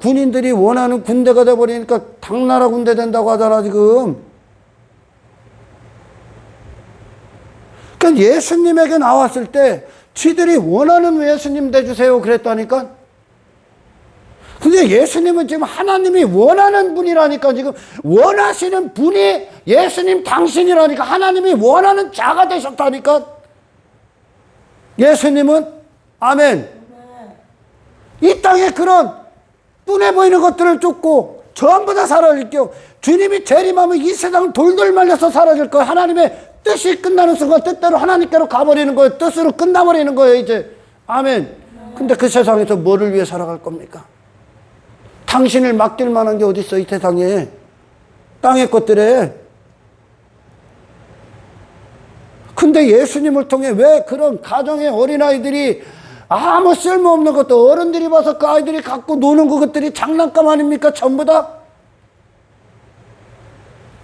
군인들이 원하는 군대가 돼버리니까 당나라 군대 된다고 하잖아 지금. 그러니까 예수님에게 나왔을 때 지들이 원하는 예수님 돼주세요 그랬다니까. 근데 예수님은 지금 하나님이 원하는 분이라니까. 지금 원하시는 분이 예수님 당신이라니까. 하나님이 원하는 자가 되셨다니까. 예수님은 아멘. 이 땅에 그런 뿐해 보이는 것들을 쫓고 전부 다 사라질 겨. 주님이 재림하면 이 세상은 돌돌 말려서 사라질 거예요. 하나님의 뜻이 끝나는 순간 뜻대로 하나님께로 가버리는 거예요. 뜻으로 끝나버리는 거예요 이제. 아멘. 근데 그 세상에서 뭐를 위해 살아갈 겁니까? 당신을 맡길 만한 게 어디 있어 이 세상에. 땅의 것들에. 근데 예수님을 통해 왜 그런 가정의 어린아이들이 아무 쓸모없는 것도 어른들이 봐서 그 아이들이 갖고 노는 그것들이 장난감 아닙니까? 전부 다.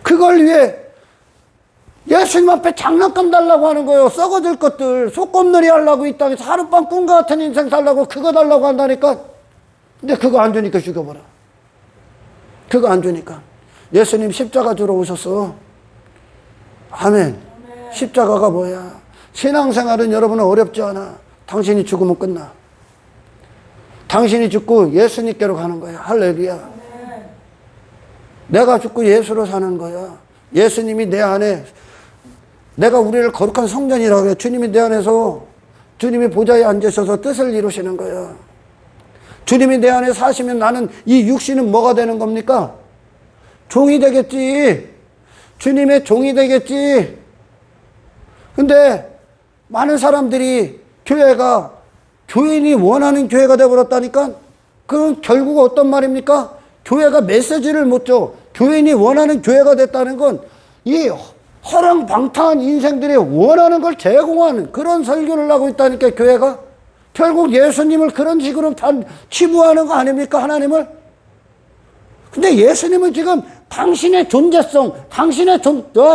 그걸 위해 예수님 앞에 장난감 달라고 하는 거예요. 썩어질 것들 소꿉놀이 하려고 이 땅에서 하룻밤 꿈과 같은 인생 살라고 그거 달라고 한다니까. 근데 그거 안 주니까 죽여버려. 그거 안 주니까. 예수님 십자가 주러 오셨어. 아멘. 십자가가 뭐야? 신앙생활은 여러분은 어렵지 않아. 당신이 죽으면 끝나. 당신이 죽고 예수님께로 가는 거야. 할렐루야. 내가 죽고 예수로 사는 거야. 예수님이 내 안에, 내가 우리를 거룩한 성전이라고 해요. 주님이 내 안에서, 주님이 보좌에 앉으셔서 뜻을 이루시는 거야. 주님이 내 안에 사시면 나는 이 육신은 뭐가 되는 겁니까? 종이 되겠지. 주님의 종이 되겠지. 근데 많은 사람들이 교회가 교인이 원하는 교회가 되어버렸다니까. 그건 결국 어떤 말입니까? 교회가 메시지를 못 줘. 교인이 원하는 교회가 됐다는 건 이 허랑방탕한 인생들이 원하는 걸 제공하는 그런 설교를 하고 있다니까 교회가. 결국 예수님을 그런 식으로 치부하는 거 아닙니까? 하나님을? 근데 예수님은 지금 당신의 존재성, 당신의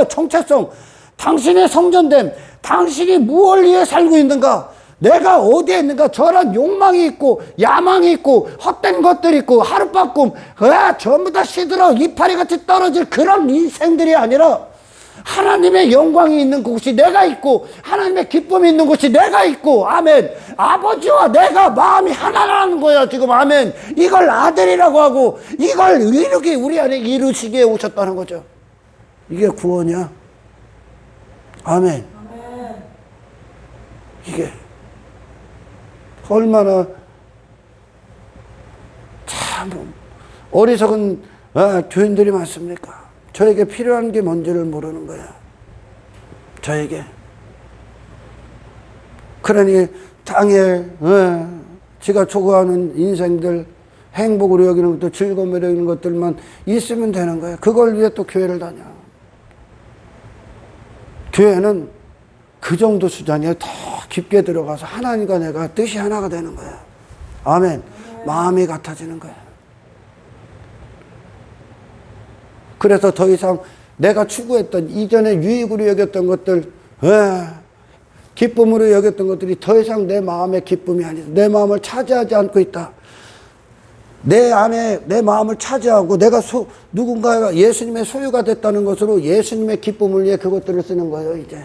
정체성, 당신의 성전됨, 당신이 무엇을 위해 살고 있는가? 내가 어디에 있는가? 저런 욕망이 있고 야망이 있고 헛된 것들이 있고 하룻밤꿈 전부 다 시들어 이파리같이 떨어질 그런 인생들이 아니라 하나님의 영광이 있는 곳이 내가 있고 하나님의 기쁨이 있는 곳이 내가 있고 아멘. 아버지와 내가 마음이 하나라는 거야 지금. 아멘. 이걸 아들이라고 하고 이걸 우리 안에 이루시기에 오셨다는 거죠. 이게 구원이야. 아멘. 이게 얼마나 참 어리석은 교인들이 많습니까? 저에게 필요한 게 뭔지를 모르는 거야. 저에게. 그러니 땅에 지가 추구하는 인생들, 행복으로 여기는 것들, 즐거움으로 여기는 것들만 있으면 되는 거야. 그걸 위해 또 교회를 다녀. 교회는 그 정도 수준이야. 더 깊게 들어가서 하나님과 내가 뜻이 하나가 되는 거야. 아멘. 마음이 같아지는 거야. 그래서 더 이상 내가 추구했던 이전에 유익으로 여겼던 것들, 기쁨으로 여겼던 것들이 더 이상 내 마음의 기쁨이 아니다. 내 마음을 차지하지 않고 있다. 내 안에 내 마음을 차지하고 내가 누군가가 예수님의 소유가 됐다는 것으로 예수님의 기쁨을 위해 그것들을 쓰는 거예요, 이제.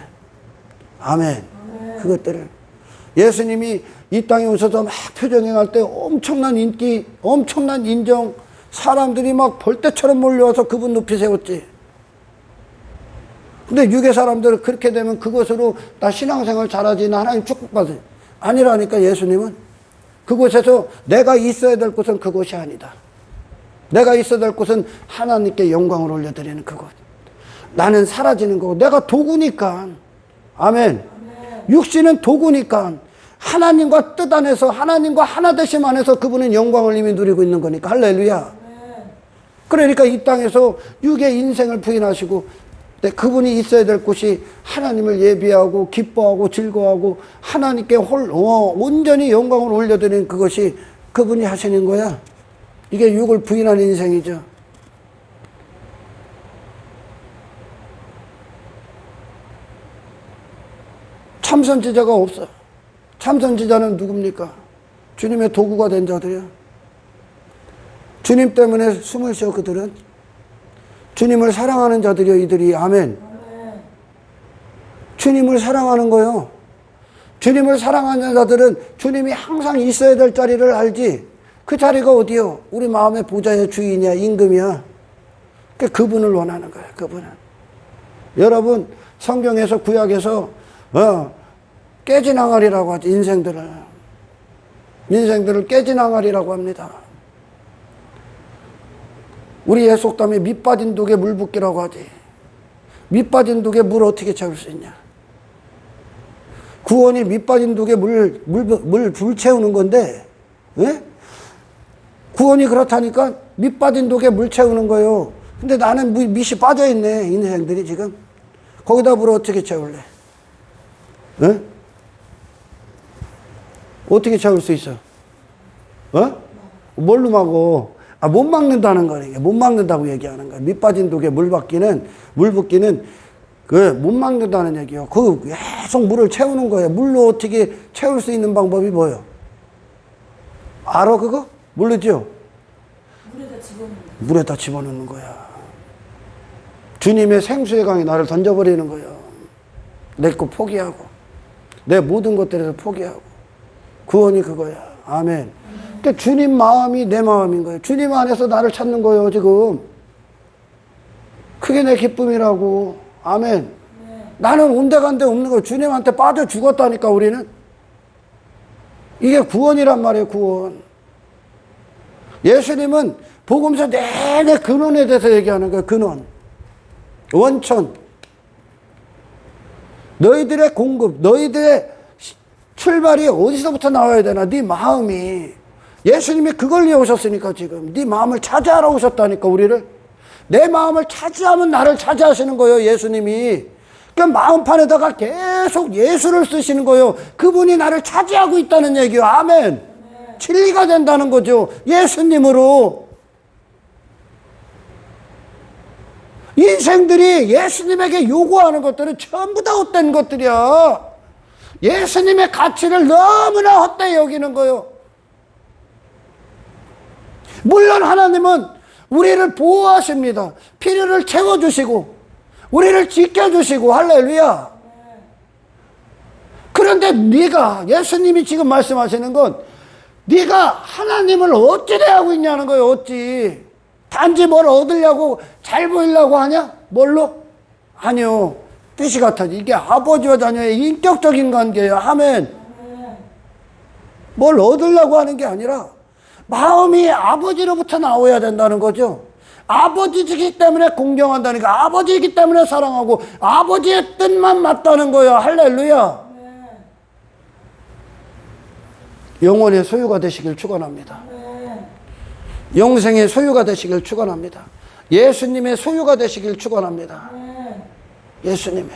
아멘. 그것들을. 예수님이 이 땅에 오셔서 막 표정행할 때 엄청난 인기, 엄청난 인정, 사람들이 막 벌떼처럼 몰려와서 그분 높이 세웠지. 근데 유괴 사람들은 그렇게 되면 그것으로 나 신앙생활 잘하지, 나 하나님 축복받지. 아니라니까 예수님은. 그곳에서 내가 있어야 될 곳은 그곳이 아니다. 내가 있어야 될 곳은 하나님께 영광을 올려드리는 그곳. 나는 사라지는 거고 내가 도구니까. 아멘. 육신은 도구니까 하나님과 뜻 안에서 하나님과 하나 되심 안에서 그분은 영광을 이미 누리고 있는 거니까. 할렐루야. 그러니까 이 땅에서 육의 인생을 부인하시고 그분이 있어야 될 곳이 하나님을 예비하고 기뻐하고 즐거워하고 하나님께 온전히 영광을 올려드리는 그것이 그분이 하시는 거야. 이게 육을 부인하는 인생이죠. 참선지자가 없어. 참선지자는 누굽니까? 주님의 도구가 된 자들이야. 주님 때문에 숨을 쉬어 그들은. 주님을 사랑하는 자들이요 이들이. 아멘. 주님을 사랑하는 거요. 주님을 사랑하는 자들은 주님이 항상 있어야 될 자리를 알지. 그 자리가 어디요? 우리 마음의 보좌의 주인이야, 임금이야. 그분을 원하는 거야. 그분은. 여러분 성경에서 구약에서 깨진 항아리라고 하지. 인생들을 깨진 항아리라고 합니다. 우리 예속담에 밑 빠진 독에 물 붓기라고 하지. 밑 빠진 독에 물 어떻게 채울 수 있냐. 구원이 밑 빠진 독에 불 채우는 건데, 구원이 그렇다니까 밑 빠진 독에 물 채우는 거예요. 근데 나는 밑이 빠져있네, 인생들이 지금. 거기다 물을 어떻게 채울래? 어떻게 채울 수 있어? 뭘로 막어? 못 막는다는 거네. 못 막는다고 얘기하는 거야. 밑 빠진 독에 물 붓기는 못 막는다는 얘기요. 계속 물을 채우는 거예요. 물로 어떻게 채울 수 있는 방법이 뭐예요? 알아, 그거? 모르죠? 물에다 집어넣는 거야. 주님의 생수의 강에 나를 던져버리는 거예요. 내 거 포기하고. 내 모든 것들에서 포기하고. 구원이 그거야. 아멘. 그러니까 주님 마음이 내 마음인 거예요. 주님 안에서 나를 찾는 거예요, 지금. 그게 내 기쁨이라고. 아멘. 나는 온데간데 없는 거예요. 주님한테 빠져 죽었다니까, 우리는. 이게 구원이란 말이에요, 구원. 예수님은 복음서 내내 근원에 대해서 얘기하는 거예요, 근원. 원천. 너희들의 공급, 너희들의 출발이 어디서부터 나와야 되나? 네 마음이. 예수님이 그걸 위해 오셨으니까 지금. 네 마음을 차지하러 오셨다니까, 우리를. 내 마음을 차지하면 나를 차지하시는 거예요, 예수님이. 그 마음판에다가 계속 예수를 쓰시는 거예요. 그분이 나를 차지하고 있다는 얘기예요. 아멘. 진리가 된다는 거죠. 예수님으로. 인생들이 예수님에게 요구하는 것들은 전부 다 헛된 것들이야. 예수님의 가치를 너무나 헛되이 여기는 거예요. 물론 하나님은 우리를 보호하십니다. 필요를 채워주시고 우리를 지켜주시고 할렐루야. 그런데 네가 예수님이 지금 말씀하시는 건 네가 하나님을 어찌 대하고 있냐는 거예요. 어찌 단지 뭘 얻으려고 잘 보이려고 하냐? 뭘로? 아니요. 뜻이 같아지. 이게 아버지와 자녀의 인격적인 관계예요. 아멘. 뭘 얻으려고 하는 게 아니라 마음이 아버지로부터 나와야 된다는 거죠. 아버지이기 때문에 공경한다니까. 아버지이기 때문에 사랑하고 아버지의 뜻만 맞다는 거예요. 할렐루야. 영혼의 소유가 되시길 축원합니다. 영생의 소유가 되시길 축원합니다. 예수님의 소유가 되시길 축원합니다. 예수님의.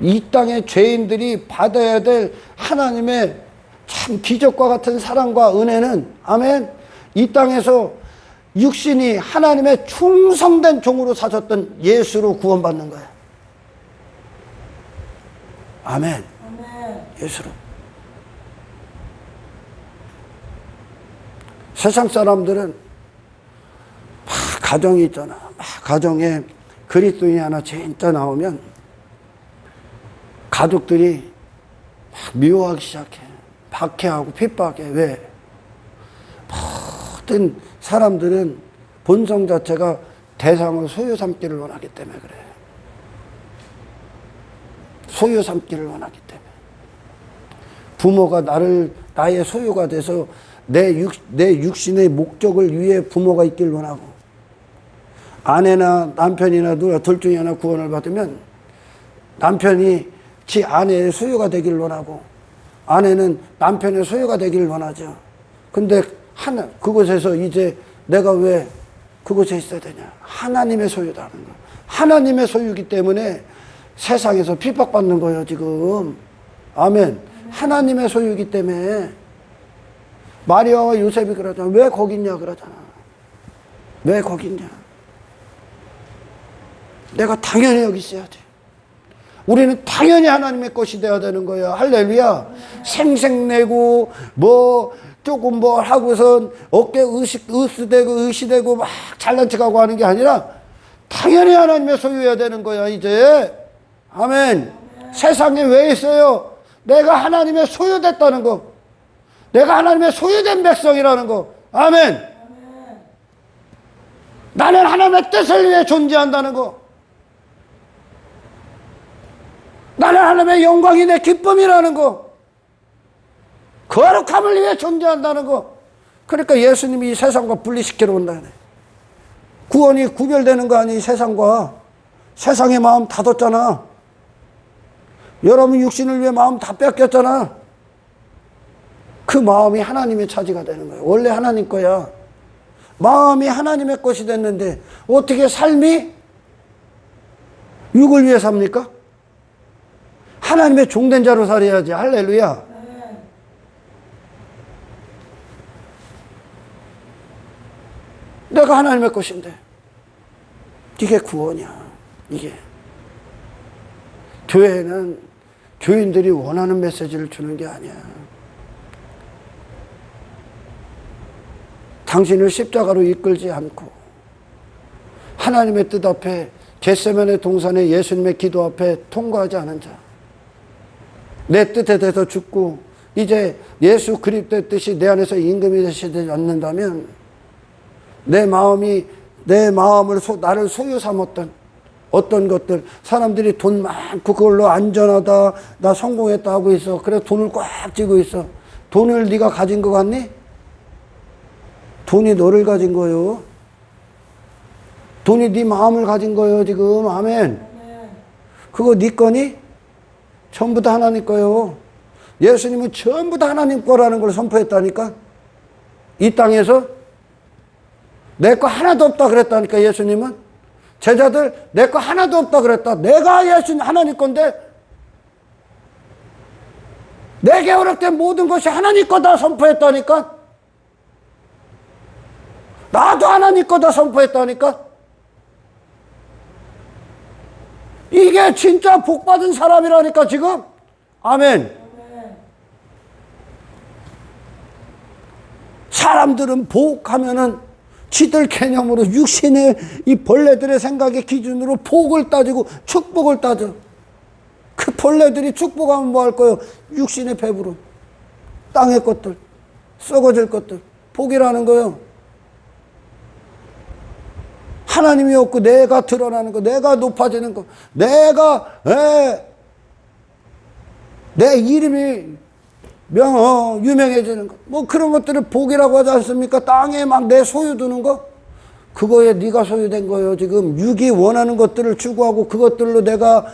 이 땅의 죄인들이 받아야 될 하나님의 참 기적과 같은 사랑과 은혜는 아멘. 이 땅에서 육신이 하나님의 충성된 종으로 사셨던 예수로 구원받는 거예요. 아멘. 예수로. 세상 사람들은 막 가정이 있잖아. 막 가정에 그리스도인이 하나 진짜 나오면 가족들이 막 미워하기 시작해. 박해하고 핍박해. 왜? 모든 사람들은 본성 자체가 대상을 소유 삼기를 원하기 때문에 그래. 소유 삼기를 원하기 때문에. 부모가 나의 소유가 돼서 내 육신의 목적을 위해 부모가 있길 원하고, 아내나 남편이나 누가 둘 중에 하나 구원을 받으면 남편이 지 아내의 소유가 되길 원하고, 아내는 남편의 소유가 되길 원하죠. 근데 그곳에서 이제 내가 왜 그곳에 있어야 되냐? 하나님의 소유다는 거. 하나님의 소유이기 때문에 세상에서 핍박받는 거예요, 지금. 아멘. 하나님의 소유이기 때문에. 마리아와 요셉이 그러잖아. 왜 거기 있냐 그러잖아. 왜 거기 있냐. 내가 당연히 여기 있어야지. 우리는 당연히 하나님의 것이 되어야 되는 거야. 할렐루야. 생색내고 조금 하고선 어깨 의시되고 막 잘난 척하고 하는 게 아니라 당연히 하나님의 소유해야 되는 거야 이제. 아멘. 세상에 왜 있어요? 내가 하나님의 소유됐다는 거. 내가 하나님의 소유된 백성이라는 거. 아멘. 나는 하나님의 뜻을 위해 존재한다는 거. 나는 하나님의 영광이 내 기쁨이라는 거. 거룩함을 위해 존재한다는 거. 그러니까 예수님이 이 세상과 분리시키러 온다네. 구원이 구별되는 거 아니, 세상과. 세상의 마음 다 뒀잖아. 여러분 육신을 위해 마음 다 뺏겼잖아. 그 마음이 하나님의 차지가 되는 거예요. 원래 하나님 거야. 마음이 하나님의 것이 됐는데 어떻게 삶이 육을 위해 삽니까? 하나님의 종된 자로 살아야지. 할렐루야. 내가 하나님의 것인데 이게 구원이야. 이게. 교회는 교인들이 원하는 메시지를 주는 게 아니야. 당신을 십자가로 이끌지 않고 하나님의 뜻 앞에 겟세마네 동산의 예수님의 기도 앞에 통과하지 않은 자, 내 뜻에 대해서 죽고 이제 예수 그리스도의 뜻이 내 안에서 임금이 되시지 않는다면 내 마음을 나를 소유 삼았던 어떤 것들, 사람들이 돈 많고 그걸로 안전하다, 나 성공했다 하고 있어. 그래서 돈을 꽉 쥐고 있어. 돈을 네가 가진 것 같니? 돈이 너를 가진 거요. 돈이 네 마음을 가진 거예요 지금. 아멘. 그거 네 거니? 전부 다 하나님 거예요. 예수님은 전부 다 하나님 거라는 걸 선포했다니까. 이 땅에서 내 거 하나도 없다 그랬다니까. 예수님은 제자들 내 거 하나도 없다 그랬다. 내가 예수님 하나님 건데 내게 허락된 모든 것이 하나님 거다 선포했다니까. 나도 하나님 거다 선포했다니까. 이게 진짜 복받은 사람이라니까 지금. 아멘. 사람들은 복하면은 지들 개념으로 육신의 이 벌레들의 생각의 기준으로 복을 따지고 축복을 따져. 그 벌레들이 축복하면 뭐 할 거예요? 육신의 배부름, 땅의 것들, 썩어질 것들, 복이라는 거예요. 하나님이 없고 내가 드러나는 거, 내가 높아지는 거, 내 이름이 유명해지는 거, 뭐 그런 것들을 복이라고 하지 않습니까? 땅에 막 내 소유 두는 거, 그거에 네가 소유된 거예요. 지금 육이 원하는 것들을 추구하고 그것들로 내가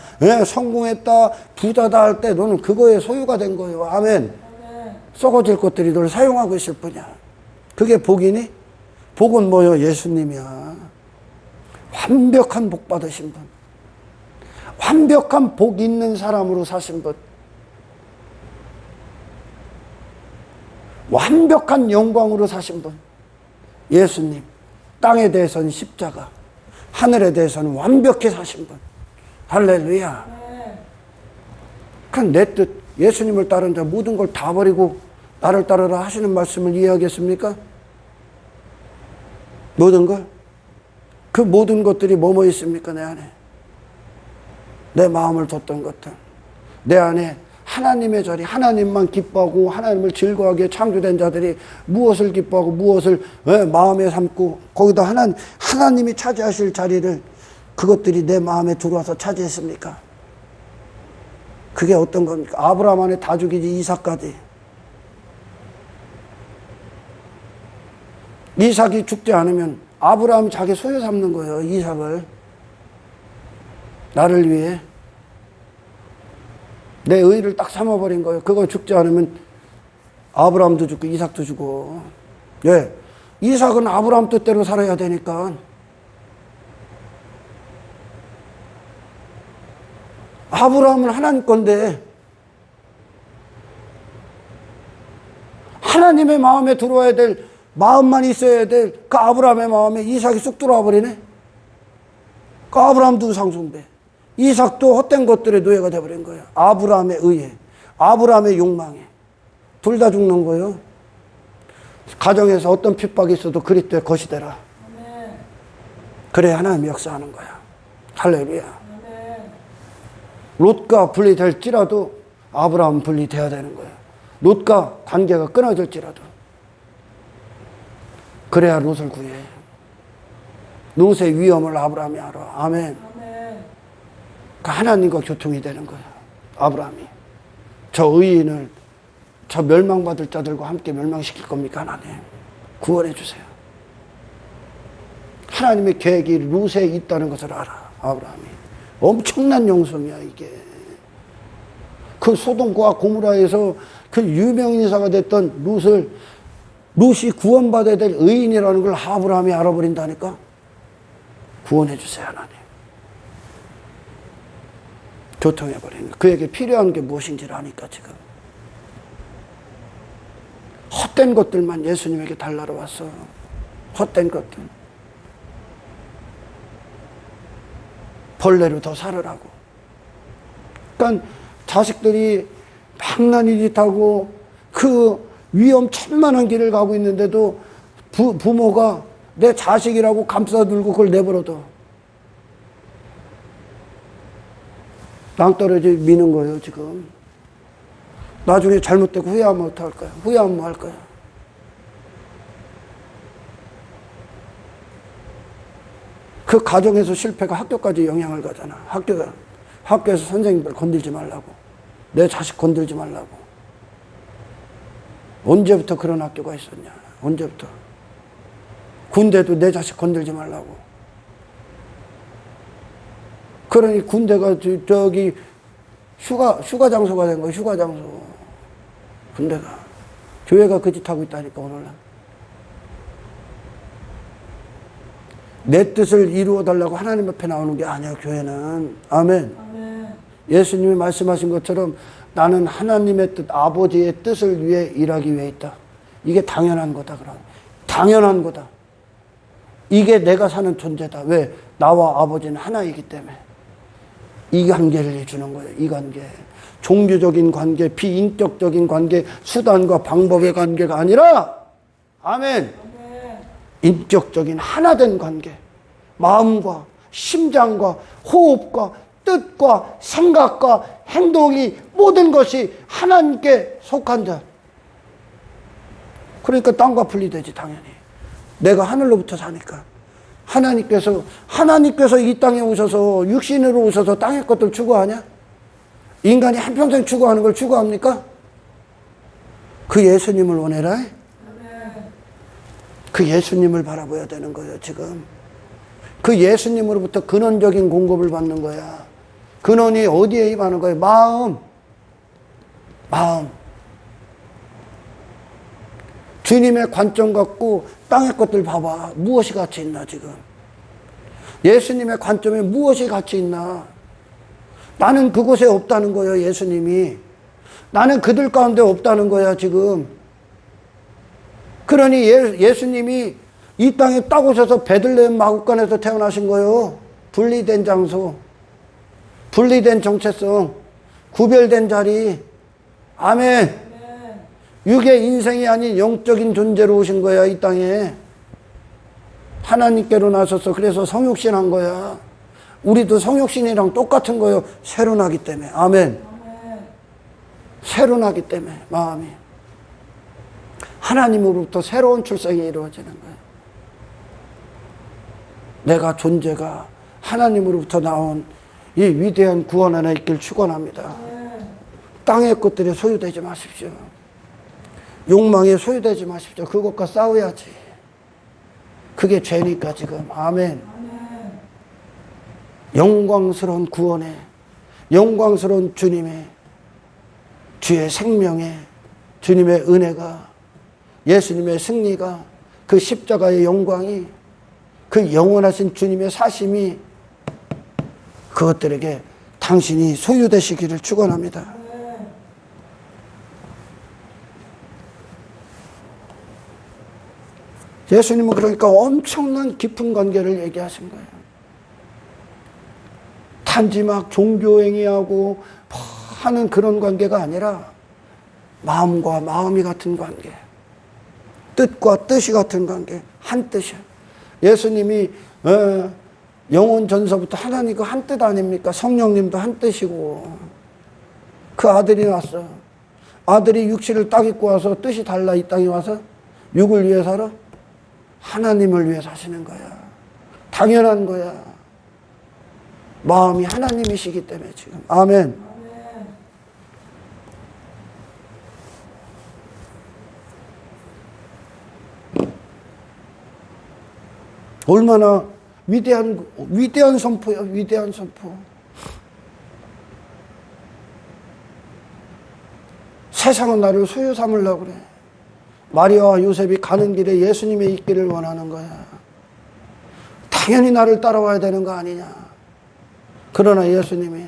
성공했다, 부자다 할 때 너는 그거에 소유가 된 거예요. 아멘. 썩어질 것들이 너를 사용하고 있을 뿐이야. 그게 복이니? 복은 뭐요? 예수님이야. 완벽한 복 받으신 분, 완벽한 복 있는 사람으로 사신 분, 완벽한 영광으로 사신 분, 예수님. 땅에 대해서는 십자가, 하늘에 대해서는 완벽히 사신 분. 할렐루야. 그럼 내 뜻, 예수님을 따른 자 모든 걸 다 버리고 나를 따르라 하시는 말씀을 이해하겠습니까? 모든 걸? 그 모든 것들이 뭐뭐 있습니까? 내 안에 내 마음을 뒀던 것들, 내 안에 하나님의 자리, 하나님만 기뻐하고 하나님을 즐거워하게 창조된 자들이 무엇을 기뻐하고 무엇을 마음에 삼고 거기다 하나님이 차지하실 자리를 그것들이 내 마음에 들어와서 차지했습니까? 그게 어떤 겁니까? 아브라함 안에 다 죽이지 이삭까지. 이삭이 죽지 않으면 아브라함이 자기 소유 삼는 거예요. 이삭을. 나를 위해. 내 의를 딱 삼아버린 거예요. 그거 죽지 않으면 아브라함도 죽고 이삭도 죽고. 예. 이삭은 아브라함 뜻대로 살아야 되니까. 아브라함은 하나님 건데 하나님의 마음에 들어와야 될, 마음만 있어야 될 그 아브라함의 마음에 이삭이 쑥 들어와 버리네. 그 아브라함도 우상숭배, 이삭도 헛된 것들의 노예가 되어버린 거예요. 아브라함의 의에, 아브라함의 욕망에 둘 다 죽는 거예요. 가정에서 어떤 핍박이 있어도 그리스도의 것이 되라. 그래 하나님이 역사하는 거야. 할렐루야. 롯과 분리될지라도 아브라함은 분리돼야 되는 거예요. 롯과 관계가 끊어질지라도. 그래야 롯을 구해. 롯의 위험을 아브라함이 알아. 아멘. 그 하나님과 교통이 되는 거예요. 아브라함이. 저 의인을 저 멸망받을 자들과 함께 멸망시킬 겁니까? 하나님. 구원해 주세요. 하나님의 계획이 롯에 있다는 것을 알아. 아브라함이. 엄청난 영성이야 이게. 그 소돔과 고모라에서 그 유명인사가 됐던 롯이 구원받아야 될 의인이라는 걸 아브라함이 알아버린다니까. 구원해 주세요 하나님. 교통해버리는, 그에게 필요한 게 무엇인지를 아니까 지금. 헛된 것들만 예수님에게 달라러 왔어. 헛된 것들. 벌레로 더 살으라고. 그러니까 자식들이 망나니 짓하고 그 위험천만한 길을 가고 있는데도 부모가 내 자식이라고 감싸들고 그걸 내버려둬. 낭떠러지 미는 거예요 지금. 나중에 잘못되고 후회하면 어떡할 거야? 후회하면 뭐 할 거야? 그 가정에서 실패가 학교까지 영향을 가잖아. 학교에서 선생님들 건들지 말라고, 내 자식 건들지 말라고. 언제부터 그런 학교가 있었냐? 언제부터? 군대도 내 자식 건들지 말라고. 그러니 군대가 저기 휴가 장소가 된 거야. 휴가 장소. 군대가. 교회가 그 짓 하고 있다니까 오늘날. 내 뜻을 이루어 달라고 하나님 앞에 나오는 게 아니야, 교회는. 아멘. 아멘. 예수님이 말씀하신 것처럼 나는 하나님의 뜻, 아버지의 뜻을 위해 일하기 위해 있다. 이게 당연한 거다, 그럼. 당연한 거다. 이게 내가 사는 존재다. 왜? 나와 아버지는 하나이기 때문에. 이 관계를 주는 거예요, 이 관계. 종교적인 관계, 비인격적인 관계, 수단과 방법의 관계가 아니라, 아멘. 인격적인 하나된 관계. 마음과 심장과 호흡과 뜻과 생각과 행동이 모든 것이 하나님께 속한 자. 그러니까 땅과 분리되지, 당연히. 내가 하늘로부터 사니까. 하나님께서 이 땅에 오셔서, 육신으로 오셔서 땅의 것들 추구하냐? 인간이 한평생 추구하는 걸 추구합니까? 그 예수님을 원해라. 그 예수님을 바라봐야 되는 거예요, 지금. 그 예수님으로부터 근원적인 공급을 받는 거야. 근원이 어디에 임하는 거예요? 마음. 주님의 관점 갖고 땅의 것들 봐봐. 무엇이 가치 있나, 지금? 예수님의 관점에 무엇이 가치 있나? 나는 그곳에 없다는 거예요, 예수님이. 나는 그들 가운데 없다는 거야, 지금. 그러니 예수님이 이 땅에 딱 오셔서 베들레헴 마구간에서 태어나신 거예요. 분리된 장소, 분리된 정체성, 구별된 자리. 아멘. 육의 인생이 아닌 영적인 존재로 오신 거야, 이 땅에. 하나님께로 나서서 그래서 성육신 한 거야. 우리도 성육신이랑 똑같은 거예요. 새로 나기 때문에. 아멘. 새로 나기 때문에, 마음이. 하나님으로부터 새로운 출생이 이루어지는 거예요. 내가 존재가 하나님으로부터 나온 이 위대한 구원 안에 있길 축원합니다. 땅의 것들이 소유되지 마십시오. 욕망에 소유되지 마십시오. 그것과 싸워야지. 그게 죄니까 지금. 아멘. 영광스러운 구원에, 영광스러운 주님의, 주의 생명에, 주님의 은혜가, 예수님의 승리가, 그 십자가의 영광이, 그 영원하신 주님의 사심이 그것들에게 당신이 소유되시기를 축원합니다. 예수님은 그러니까 엄청난 깊은 관계를 얘기하신 거예요. 단지 막 종교행위하고 하는 그런 관계가 아니라 마음과 마음이 같은 관계, 뜻과 뜻이 같은 관계, 한 뜻이야. 예수님이 영원 전서부터 하나님과 한 뜻 아닙니까? 성령님도 한 뜻이고. 그 아들이 왔어. 아들이 육신을 딱 입고 와서 뜻이 달라 이 땅에 와서 육을 위해 살아? 하나님을 위해 사시는 거야. 당연한 거야. 마음이 하나님이시기 때문에 지금. 아멘. 얼마나 위대한 선포야, 위대한 선포. 세상은 나를 소유 삼으려고 그래. 마리아와 요셉이 가는 길에 예수님의 있기를 원하는 거야. 당연히 나를 따라와야 되는 거 아니냐. 그러나 예수님이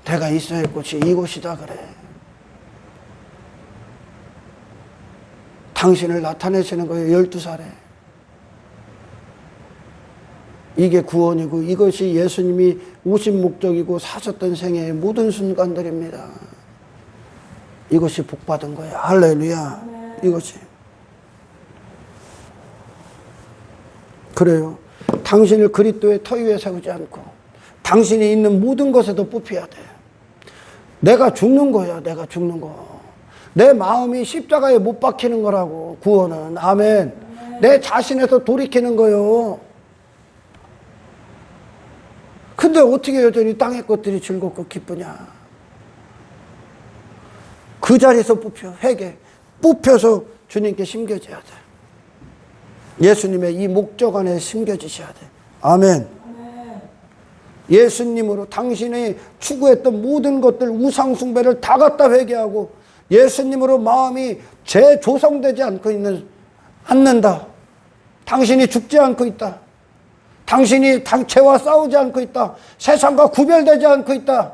내가 있어야 할 곳이 이곳이다 그래. 당신을 나타내시는 거예요, 12살에. 이게 구원이고 이것이 예수님이 오신 목적이고 사셨던 생애의 모든 순간들입니다. 이것이 복받은 거예요. 할렐루야. 이것이. 그래요. 당신을 그리스도의 터 위에 세우지 않고 당신이 있는 모든 것에도 뽑혀야 돼. 내가 죽는 거야. 내가 죽는 거. 내 마음이 십자가에 못 박히는 거라고. 구원은. 아멘. 내 자신에서 돌이키는 거요. 근데 어떻게 여전히 땅의 것들이 즐겁고 기쁘냐. 그 자리에서 뽑혀. 회개. 뽑혀서 주님께 심겨져야 돼. 예수님의 이 목적 안에 심겨지셔야 돼. 아멘. 예수님으로 당신이 추구했던 모든 것들, 우상숭배를 다 갖다 회개하고 예수님으로 마음이 재조성되지 않는다. 당신이 죽지 않고 있다. 당신이 죄와 싸우지 않고 있다. 세상과 구별되지 않고 있다.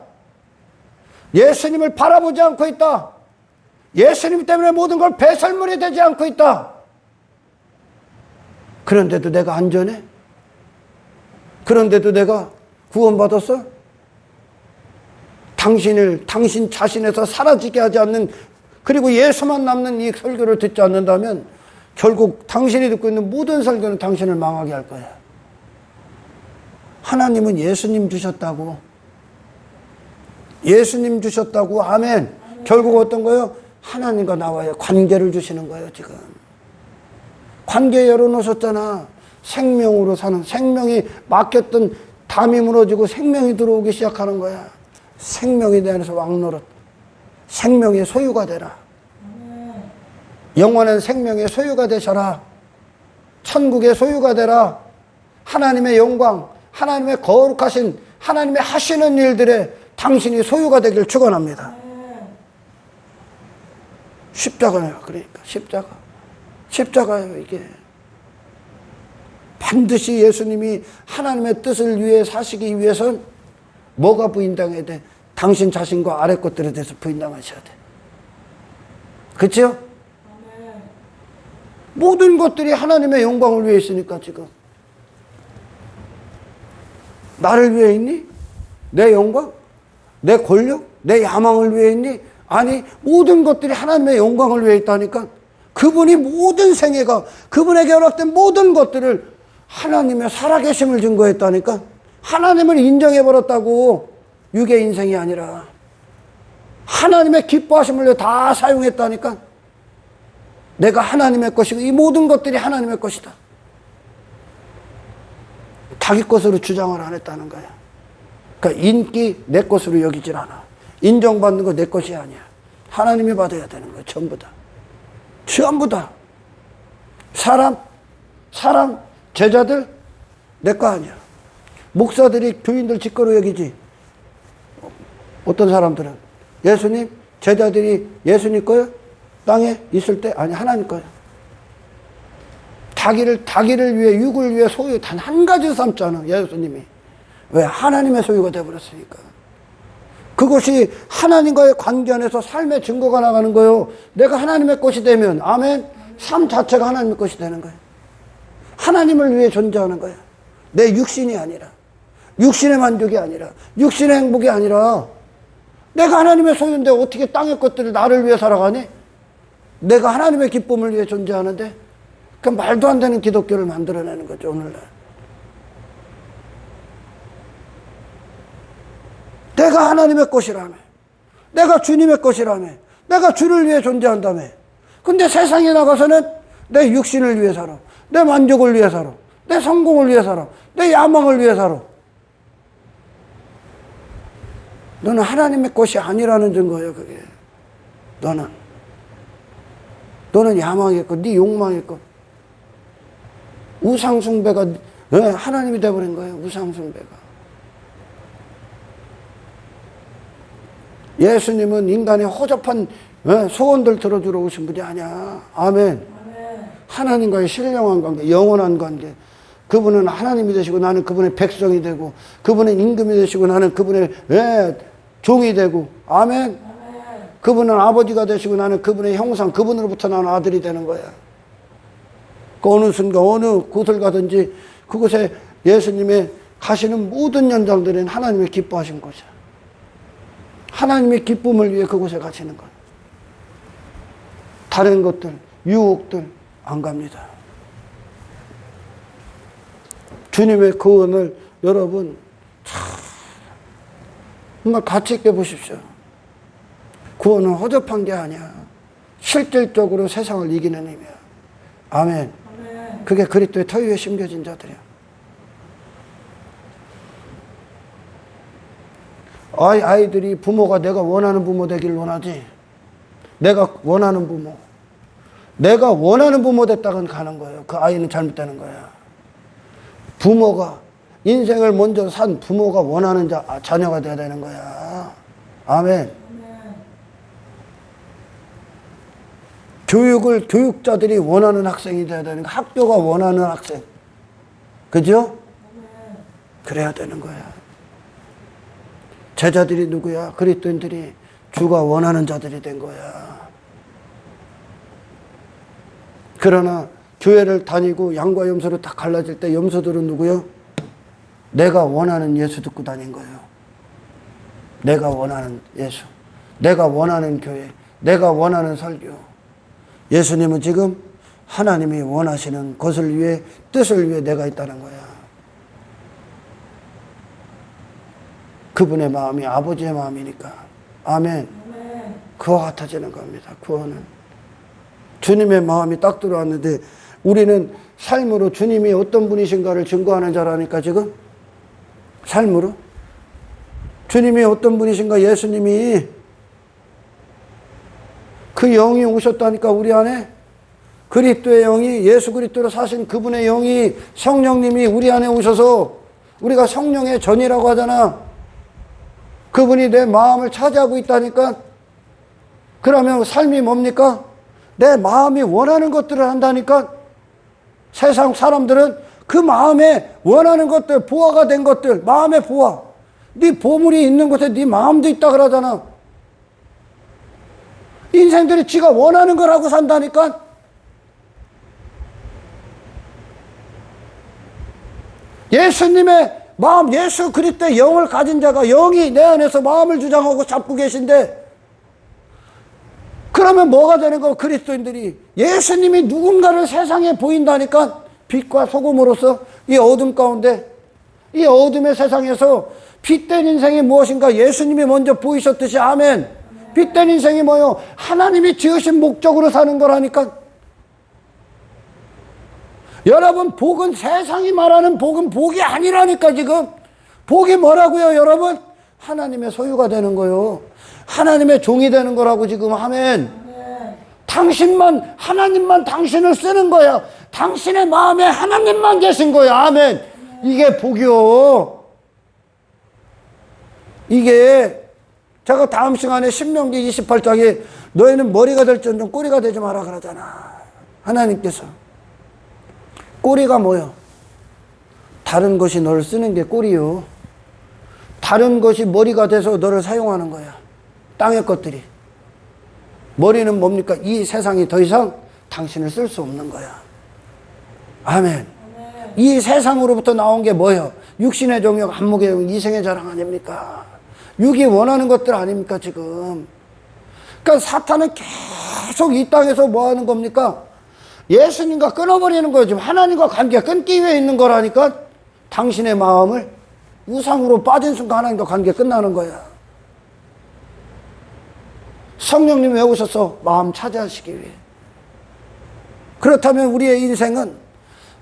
예수님을 바라보지 않고 있다. 예수님 때문에 모든 걸 배설물이 되지 않고 있다. 그런데도 내가 안전해? 그런데도 내가 구원받았어? 당신 자신에서 사라지게 하지 않는, 그리고 예수만 남는 이 설교를 듣지 않는다면 결국 당신이 듣고 있는 모든 설교는 당신을 망하게 할 거야. 하나님은 예수님 주셨다고. 예수님 주셨다고. 아멘. 결국 어떤 거예요? 하나님과 나와의 관계를 주시는 거예요, 지금. 관계 열어놓으셨잖아. 생명으로 사는, 생명이 막혔던 담이 무너지고 생명이 들어오기 시작하는 거야. 생명이 내 안에서 왕노릇. 생명의 소유가 되라. 영원한 생명의 소유가 되셔라. 천국의 소유가 되라. 하나님의 영광, 하나님의 거룩하신, 하나님의 하시는 일들에 당신이 소유가 되길 축원합니다. 십자가예요. 그러니까 십자가예요, 이게. 반드시 예수님이 하나님의 뜻을 위해 사시기 위해선 뭐가 부인당해야 돼? 당신 자신과 아래 것들에 대해서 부인당하셔야 돼. 그렇죠? 모든 것들이 하나님의 영광을 위해 있으니까 지금. 나를 위해 있니? 내 영광? 내 권력? 내 야망을 위해 있니? 아니, 모든 것들이 하나님의 영광을 위해 있다니까. 그분이 모든 생애가, 그분에게 허락된 모든 것들을 하나님의 살아계심을 증거했다니까. 하나님을 인정해버렸다고. 육의 인생이 아니라 하나님의 기뻐하심을 위해 다 사용했다니까. 내가 하나님의 것이고 이 모든 것들이 하나님의 것이다. 자기 것으로 주장을 안 했다는 거야. 그러니까 인기 내 것으로 여기질 않아. 인정받는 거 내 것이 아니야. 하나님이 받아야 되는 거야. 전부 다. 전부 다. 사람, 제자들 내 거 아니야. 목사들이 교인들 직거로 여기지. 어떤 사람들은 예수님, 제자들이 예수님 거요? 땅에 있을 때 아니 하나님 거요. 자기를 위해, 육을 위해 소유 단 한 가지 삼잖아, 예수님이. 왜? 하나님의 소유가 되어버렸으니까. 그것이 하나님과의 관계 안에서 삶의 증거가 나가는 거예요. 내가 하나님의 것이 되면, 아멘, 삶 자체가 하나님의 것이 되는 거예요. 하나님을 위해 존재하는 거예요. 내 육신이 아니라, 육신의 만족이 아니라, 육신의 행복이 아니라, 내가 하나님의 소유인데 어떻게 땅의 것들을 나를 위해 살아가니? 내가 하나님의 기쁨을 위해 존재하는데, 그 말도 안 되는 기독교를 만들어내는 거죠, 오늘날. 내가 하나님의 것이라며. 내가 주님의 것이라며. 내가 주를 위해 존재한다며. 근데 세상에 나가서는 내 육신을 위해 살아. 내 만족을 위해 살아. 내 성공을 위해 살아. 내 야망을 위해 살아. 너는 하나님의 것이 아니라는 증거예요, 그게. 너는 야망의 것, 네 욕망의 것. 우상숭배가 하나님이 되어버린 거예요, 우상숭배가. 예수님은 인간의 허접한 소원들 들어주러 오신 분이 아니야. 아멘. 하나님과의 신령한 관계, 영원한 관계. 그분은 하나님이 되시고 나는 그분의 백성이 되고, 그분은 임금이 되시고 나는 그분의 종이 되고, 아멘. 그분은 아버지가 되시고 나는 그분의 형상, 그분으로부터 나는 아들이 되는 거야. 그 어느 순간 어느 곳을 가든지 그곳에 예수님의 가시는 모든 연장들은 하나님의 기뻐하신 곳이야. 하나님의 기쁨을 위해 그곳에 가시는 거야. 다른 것들, 유혹들 안 갑니다. 주님의 구원을 여러분 정말 가치 있게 보십시오. 구원은 허접한 게 아니야. 실질적으로 세상을 이기는 힘이야. 아멘. 그게 그리스도의 터위에 심겨진 자들이야. 아이들이 부모가 내가 원하는 부모 되길 원하지. 내가 원하는 부모 됐다간 가는 거예요. 그 아이는 잘못되는 거야. 부모가 인생을 먼저 산 부모가 원하는 자녀가 돼야 되는 거야. 아멘. 교육자들이 원하는 학생이 돼야 되는 거야. 학교가 원하는 학생. 그죠? 그래야 되는 거야. 제자들이 누구야? 그리스도인들이 주가 원하는 자들이 된 거야. 그러나 교회를 다니고 양과 염소로 딱 갈라질 때 염소들은 누구요? 내가 원하는 예수 듣고 다닌 거예요. 내가 원하는 예수, 내가 원하는 교회, 내가 원하는 설교. 예수님은 지금 하나님이 원하시는 것을 위해, 뜻을 위해 내가 있다는 거야. 그분의 마음이 아버지의 마음이니까. 아멘. 그와 같아지는 겁니다. 구원은. 주님의 마음이 딱 들어왔는데 우리는 삶으로 주님이 어떤 분이신가를 증거하는 자라니까 지금. 삶으로. 주님이 어떤 분이신가, 예수님이 그 영이 오셨다니까 우리 안에. 그리스도의 영이, 예수 그리스도로 사신 그분의 영이, 성령님이 우리 안에 오셔서, 우리가 성령의 전이라고 하잖아. 그분이 내 마음을 차지하고 있다니까. 그러면 삶이 뭡니까? 내 마음이 원하는 것들을 한다니까. 세상 사람들은 그 마음에 원하는 것들, 보화가 된 것들, 마음의 보화. 네 보물이 있는 곳에 네 마음도 있다 그러잖아. 인생들이 지가 원하는 걸 하고 산다니까. 예수님의 마음, 예수 그리스도의 영을 가진 자가, 영이 내 안에서 마음을 주장하고 잡고 계신데, 그러면 뭐가 되는 거? 그리스도인들이 예수님이 누군가를 세상에 보인다니까. 빛과 소금으로서 이 어둠 가운데, 이 어둠의 세상에서 빛된 인생이 무엇인가? 예수님이 먼저 보이셨듯이. 아멘. 빛된 인생이 뭐요? 하나님이 지으신 목적으로 사는 거라니까. 여러분, 복은, 세상이 말하는 복은 복이 아니라니까. 지금 복이 뭐라고요, 여러분? 하나님의 소유가 되는 거요. 하나님의 종이 되는 거라고 지금. 아멘. 당신만, 하나님만 당신을 쓰는 거야. 당신의 마음에 하나님만 계신 거야. 아멘. 이게 복이요. 이게 제가 다음 시간에 신명기 28장에 너희는 머리가 될지언정 꼬리가 되지 마라 그러잖아. 하나님께서. 꼬리가 뭐요? 다른 것이 너를 쓰는 게 꼬리요. 다른 것이 머리가 돼서 너를 사용하는 거야. 땅의 것들이. 머리는 뭡니까? 이 세상이 더 이상 당신을 쓸 수 없는 거야. 아멘. 이 세상으로부터 나온 게 뭐예요? 육신의 정욕, 안목의 정욕, 이생의 자랑 아닙니까? 육이 원하는 것들 아닙니까 지금? 그러니까 사탄은 계속 이 땅에서 뭐 하는 겁니까? 예수님과 끊어버리는 거예요. 지금 하나님과 관계가 끊기 위해 있는 거라니까. 당신의 마음을 우상으로 빠진 순간 하나님과 관계가 끝나는 거야. 성령님 왜 오셨어? 마음 차지하시기 위해. 그렇다면 우리의 인생은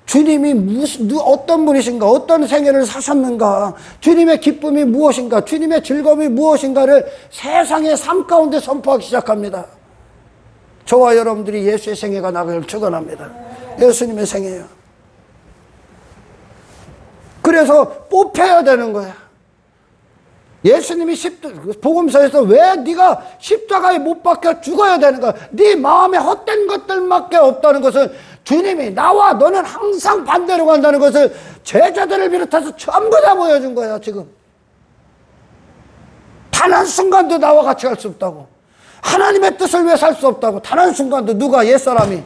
주님이 어떤 분이신가, 어떤 생애를 사셨는가, 주님의 기쁨이 무엇인가, 주님의 즐거움이 무엇인가를 세상의 삶 가운데 선포하기 시작합니다. 저와 여러분들이 예수의 생애가 나기를 축원합니다. 예수님의 생애요. 그래서 뽑혀야 되는 거야. 예수님이 복음서에서 왜 네가 십자가에 못 박혀 죽어야 되는 거야? 네 마음에 헛된 것들밖에 없다는 것을 주님이, 나와 너는 항상 반대로 간다는 것을 제자들을 비롯해서 전부 다 보여준 거야. 지금 단 한순간도 나와 같이 갈 수 없다고, 하나님의 뜻을 위해 살 수 없다고. 단 한순간도. 누가? 옛사람이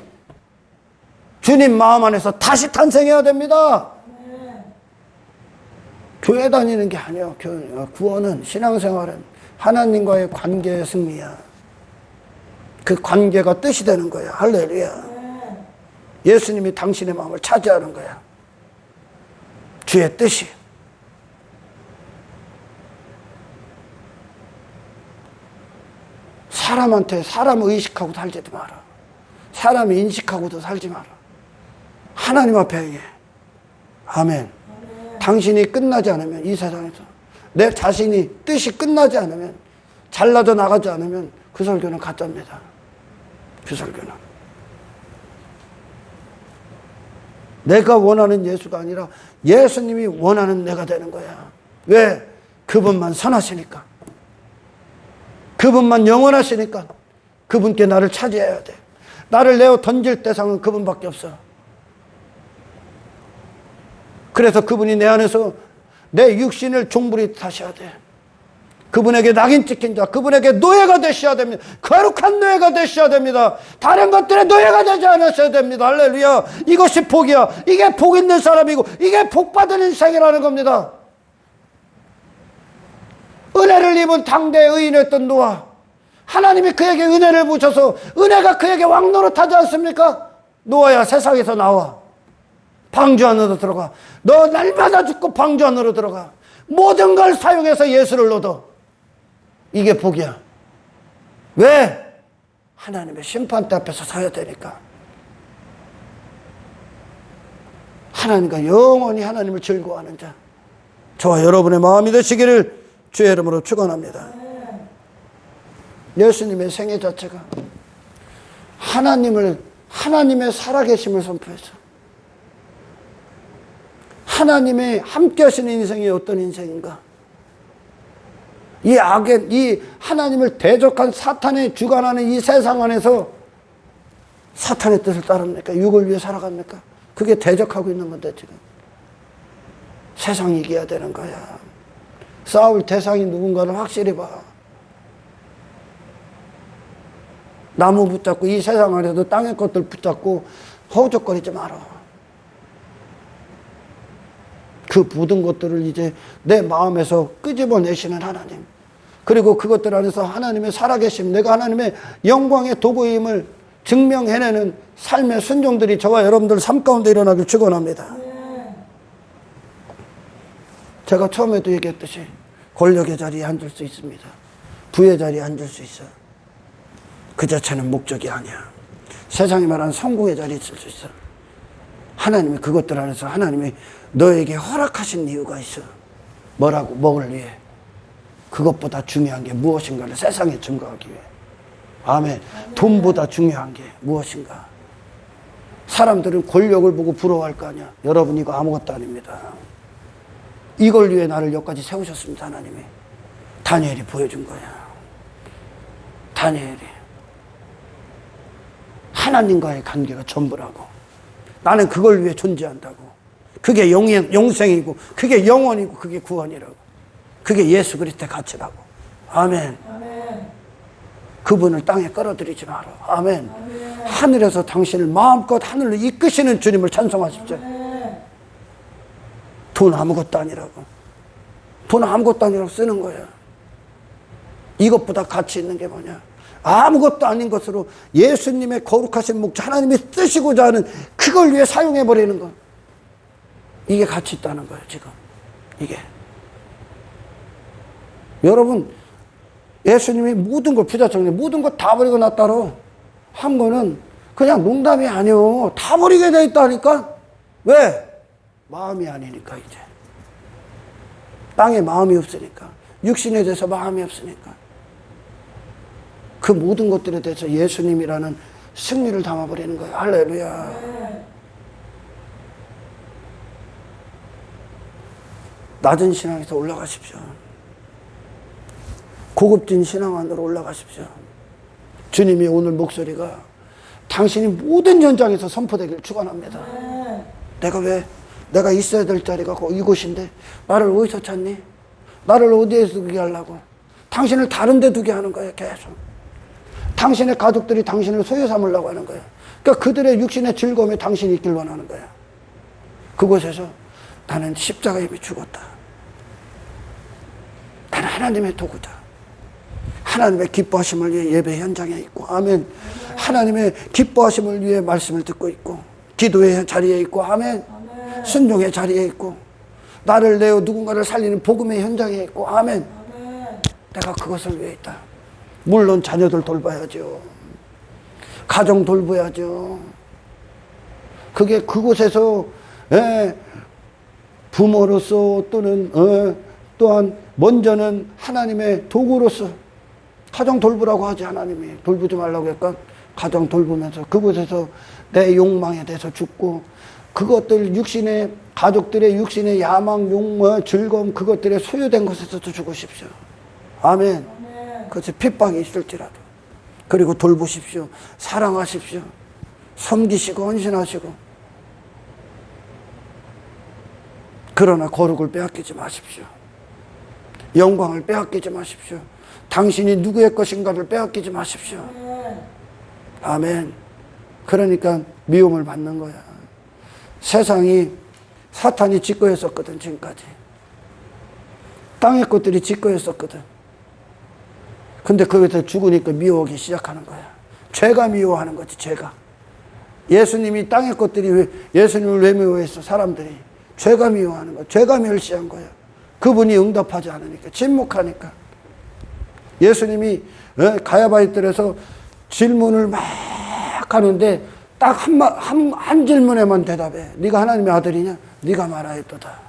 주님 마음 안에서 다시 탄생해야 됩니다. 교회 다니는 게 아니에요. 구원은, 신앙생활은 하나님과의 관계의 승리야. 그 관계가 뜻이 되는 거야. 할렐루야. 예수님이 당신의 마음을 차지하는 거야. 주의 뜻이. 사람한테 사람을 의식하고 살지도 마라. 사람을 인식하고도 살지 마라. 하나님 앞에 해. 아멘. 당신이 끝나지 않으면, 이 세상에서 내 자신이 뜻이 끝나지 않으면, 잘라져 나가지 않으면 그 설교는 가짜입니다. 그 설교는 내가 원하는 예수가 아니라 예수님이 원하는 내가 되는 거야. 왜? 그분만 선하시니까, 그분만 영원하시니까. 그분께 나를 차지해야 돼. 나를 내어 던질 대상은 그분밖에 없어. 그래서 그분이 내 안에서 내 육신을 종부리 타셔야 돼. 그분에게 낙인 찍힌 자, 그분에게 노예가 되셔야 됩니다. 거룩한 노예가 되셔야 됩니다. 다른 것들의 노예가 되지 않으셔야 됩니다. 할렐루야. 이것이 복이야. 이게 복 있는 사람이고 이게 복 받은 인생이라는 겁니다. 은혜를 입은 당대 의인이었던 노아, 하나님이 그에게 은혜를 부셔서 은혜가 그에게 왕노릇하지 않습니까? 노아야, 세상에서 나와. 방주 안으로 들어가. 너 날마다 죽고 방주 안으로 들어가. 모든 걸 사용해서 예수를 얻어. 이게 복이야. 왜? 하나님의 심판대 앞에서 서야 되니까. 하나님과 영원히 하나님을 즐거워하는 자, 저와 여러분의 마음이 되시기를 주의 이름으로 축원합니다. 예수님의 생애 자체가 하나님의 살아계심을 선포했어. 하나님의 함께 하시는 인생이 어떤 인생인가? 이 하나님을 대적한 사탄의 주관하는 이 세상 안에서 사탄의 뜻을 따릅니까? 육을 위해 살아갑니까? 그게 대적하고 있는 건데 지금. 세상이 이겨야 되는 거야. 싸울 대상이 누군가를 확실히 봐. 나무 붙잡고 이 세상 안에서 땅의 것들 붙잡고 허우적거리지 마라. 그 모든 것들을 이제 내 마음에서 끄집어내시는 하나님, 그리고 그것들 안에서 하나님의 살아계심, 내가 하나님의 영광의 도구임을 증명해내는 삶의 순종들이 저와 여러분들 삶 가운데 일어나길 축원합니다. 제가 처음에도 얘기했듯이 권력의 자리에 앉을 수 있습니다. 부의 자리에 앉을 수 있어. 그 자체는 목적이 아니야. 세상이 말하는 성공의 자리에 있을 수 있어. 하나님이 그것들 안에서 하나님이 너에게 허락하신 이유가 있어. 뭐라고? 뭐를 위해? 그것보다 중요한 게 무엇인가를 세상에 증거하기 위해. 아멘. 돈보다 중요한 게 무엇인가? 사람들은 권력을 보고 부러워할 거 아니야. 여러분, 이거 아무것도 아닙니다. 이걸 위해 나를 여기까지 세우셨습니다. 하나님이. 다니엘이 보여준 거야. 다니엘이 하나님과의 관계가 전부라고. 나는 그걸 위해 존재한다고. 그게 영생이고, 그게 영원이고, 그게 구원이라고. 그게 예수 그리스도의 가치라고. 아멘. 아멘. 그분을 땅에 끌어들이지 마라. 아멘. 아멘. 하늘에서 당신을 마음껏 하늘로 이끄시는 주님을 찬송하십시오. 아멘. 돈 아무것도 아니라고. 돈 아무것도 아니라고 쓰는 거야. 이것보다 가치 있는 게 뭐냐? 아무것도 아닌 것으로 예수님의 거룩하신 목적, 하나님이 쓰시고자 하는 그걸 위해 사용해버리는 것. 이게 가치 있다는 거예요, 지금. 이게. 여러분, 예수님이 모든 걸 부자처럼 모든 거 다 버리고 나 따로 한 거는 그냥 농담이 아니오. 다 버리게 돼 있다니까. 왜? 마음이 아니니까 이제. 땅에 마음이 없으니까. 육신에 대해서 마음이 없으니까. 그 모든 것들에 대해서 예수님이라는 승리를 담아버리는 거예요. 할렐루야. 낮은 신앙에서 올라가십시오. 고급진 신앙 안으로 올라가십시오. 주님이 오늘 목소리가 당신이 모든 현장에서 선포되기를 축원합니다. 내가 있어야 될 자리가 이곳인데 나를 어디서 찾니? 나를 어디에서 두게 하려고? 당신을 다른 데 두게 하는 거예요. 계속. 당신의 가족들이 당신을 소유 삼으려고 하는 거예요. 그러니까 그들의 육신의 즐거움에 당신이 있길 원하는 거예요. 그곳에서 나는 십자가에 이미 죽었다. 나는 하나님의 도구다. 하나님의 기뻐하심을 위해 예배 현장에 있고, 아멘. 하나님의 기뻐하심을 위해 말씀을 듣고 있고, 기도의 자리에 있고, 아멘. 순종의 자리에 있고, 나를 내어 누군가를 살리는 복음의 현장에 있고, 아멘. 내가 그것을 위해 있다. 물론 자녀들 돌봐야죠. 가정 돌봐야죠. 그게 그곳에서 부모로서 또는 또한 먼저는 하나님의 도구로서 가정 돌보라고 하지. 하나님이 돌보지 말라고 했건 가정 돌보면서 그곳에서 내 욕망에 대해서 죽고, 그것들 육신의 가족들의 육신의 야망, 욕망, 즐거움, 그것들의 소유된 것에서도 죽으십시오. 아멘. 그것이 핍박이 있을지라도. 그리고 돌보십시오. 사랑하십시오. 섬기시고 헌신하시고. 그러나 거룩을 빼앗기지 마십시오. 영광을 빼앗기지 마십시오. 당신이 누구의 것인가를 빼앗기지 마십시오. 아멘. 그러니까 미움을 받는 거야. 세상이 사탄이 짓거였었거든. 지금까지 땅의 것들이 짓거였었거든. 근데 거기서 죽으니까 미워하기 시작하는 거야. 죄가 미워하는 거지. 죄가. 예수님이 땅의 것들이 왜 예수님을 왜 미워했어? 사람들이 죄가 미워하는 거야. 죄가 멸시한 거야. 그분이 응답하지 않으니까, 침묵하니까. 예수님이 가야바의 뜰에서 질문을 막 하는데 딱 한 질문에만 대답해. 네가 하나님의 아들이냐? 네가 말하였도다.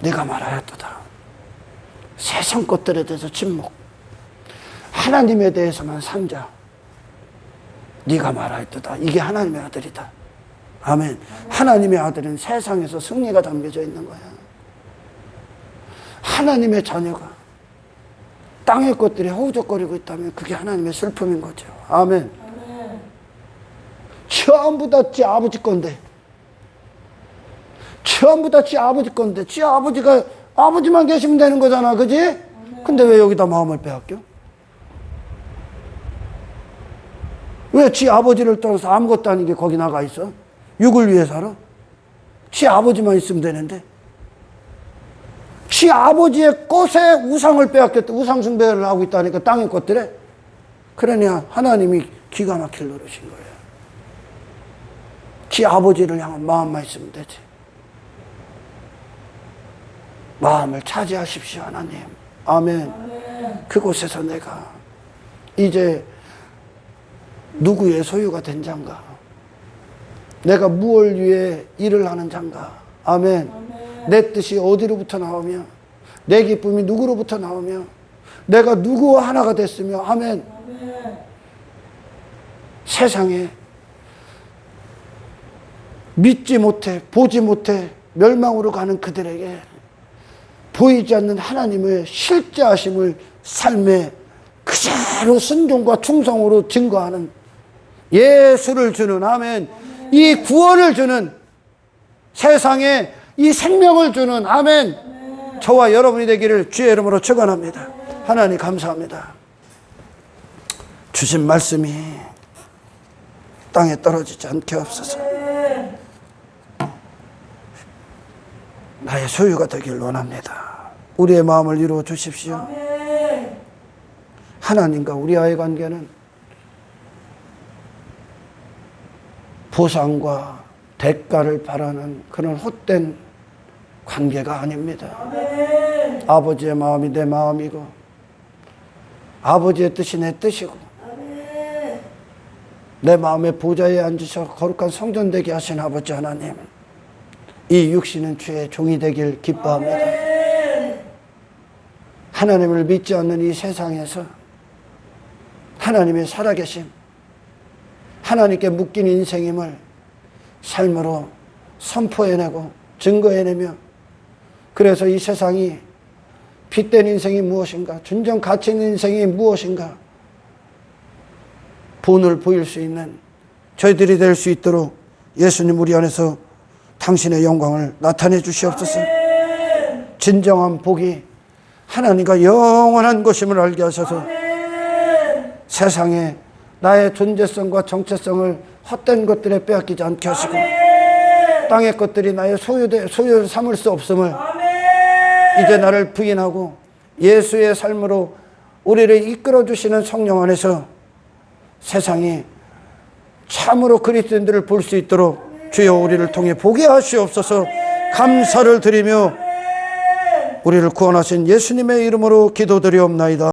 네가 말하였도다. 세상 것들에 대해서 침묵. 하나님에 대해서만 산자. 네가 말하였도다. 이게 하나님의 아들이다. 아멘. 하나님의 아들은 세상에서 승리가 담겨져 있는 거야. 하나님의 자녀가 땅의 것들이 허우적거리고 있다면 그게 하나님의 슬픔인 거죠. 아멘. 전부 다 지 아버지 건데, 전부 다 지 아버지 건데, 지 아버지가 아버지만 계시면 되는 거잖아, 그지? 근데 왜 여기다 마음을 빼앗겨? 왜 지 아버지를 떠나서 아무것도 아닌 게 거기 나가 있어? 육을 위해 살아? 지 아버지만 있으면 되는데. 지 아버지의 꽃에 우상을 빼앗겼다. 우상 숭배를 하고 있다니까, 땅의 것들에. 그러니 하나님이 기가 막힐 노릇인 거예요. 지 아버지를 향한 마음만 있으면 되지. 마음을 차지하십시오, 하나님. 아멘. 그곳에서 내가 이제 누구의 소유가 된 자인가? 내가 무엇을 위해 일을 하는 자인가? 아멘. 내 뜻이 어디로부터 나오며, 내 기쁨이 누구로부터 나오며, 내가 누구와 하나가 됐으며, 아멘. 세상에 믿지 못해, 보지 못해 멸망으로 가는 그들에게 보이지 않는 하나님의 실제하심을 삶의 그대로 순종과 충성으로 증거하는 예수를 주는, 아멘. 이 구원을 주는, 세상에 이 생명을 주는, 아멘. 저와 여러분이 되기를 주의 이름으로 축원합니다. 하나님 감사합니다. 주신 말씀이 땅에 떨어지지 않게 없어서 나의 소유가 되길 원합니다. 우리의 마음을 이루어 주십시오. 하나님과 우리와의 관계는 보상과 대가를 바라는 그런 헛된 관계가 아닙니다. 아버지의 마음이 내 마음이고, 아버지의 뜻이 내 뜻이고, 내 마음의 보좌에 앉으셔 거룩한 성전 되게 하신 아버지 하나님, 이 육신은 주의 종이 되길 기뻐합니다. 하나님을 믿지 않는 이 세상에서 하나님의 살아계심, 하나님께 묶인 인생임을 삶으로 선포해내고 증거해내며, 그래서 이 세상이 빗된 인생이 무엇인가, 진정 가치 있는 인생이 무엇인가 본을 보일 수 있는 저희들이 될 수 있도록 예수님 우리 안에서 당신의 영광을 나타내 주시옵소서. 진정한 복이 하나님과 영원한 것임을 알게 하셔서 세상에 나의 존재성과 정체성을 헛된 것들에 빼앗기지 않게 하시고, 땅의 것들이 나의 소유 삼을 수 없음을 이제 나를 부인하고 예수의 삶으로 우리를 이끌어 주시는 성령 안에서 세상이 참으로 그리스도인들을 볼 수 있도록 주여 우리를 통해 보게 하시옵소서. 감사를 드리며 우리를 구원하신 예수님의 이름으로 기도드리옵나이다.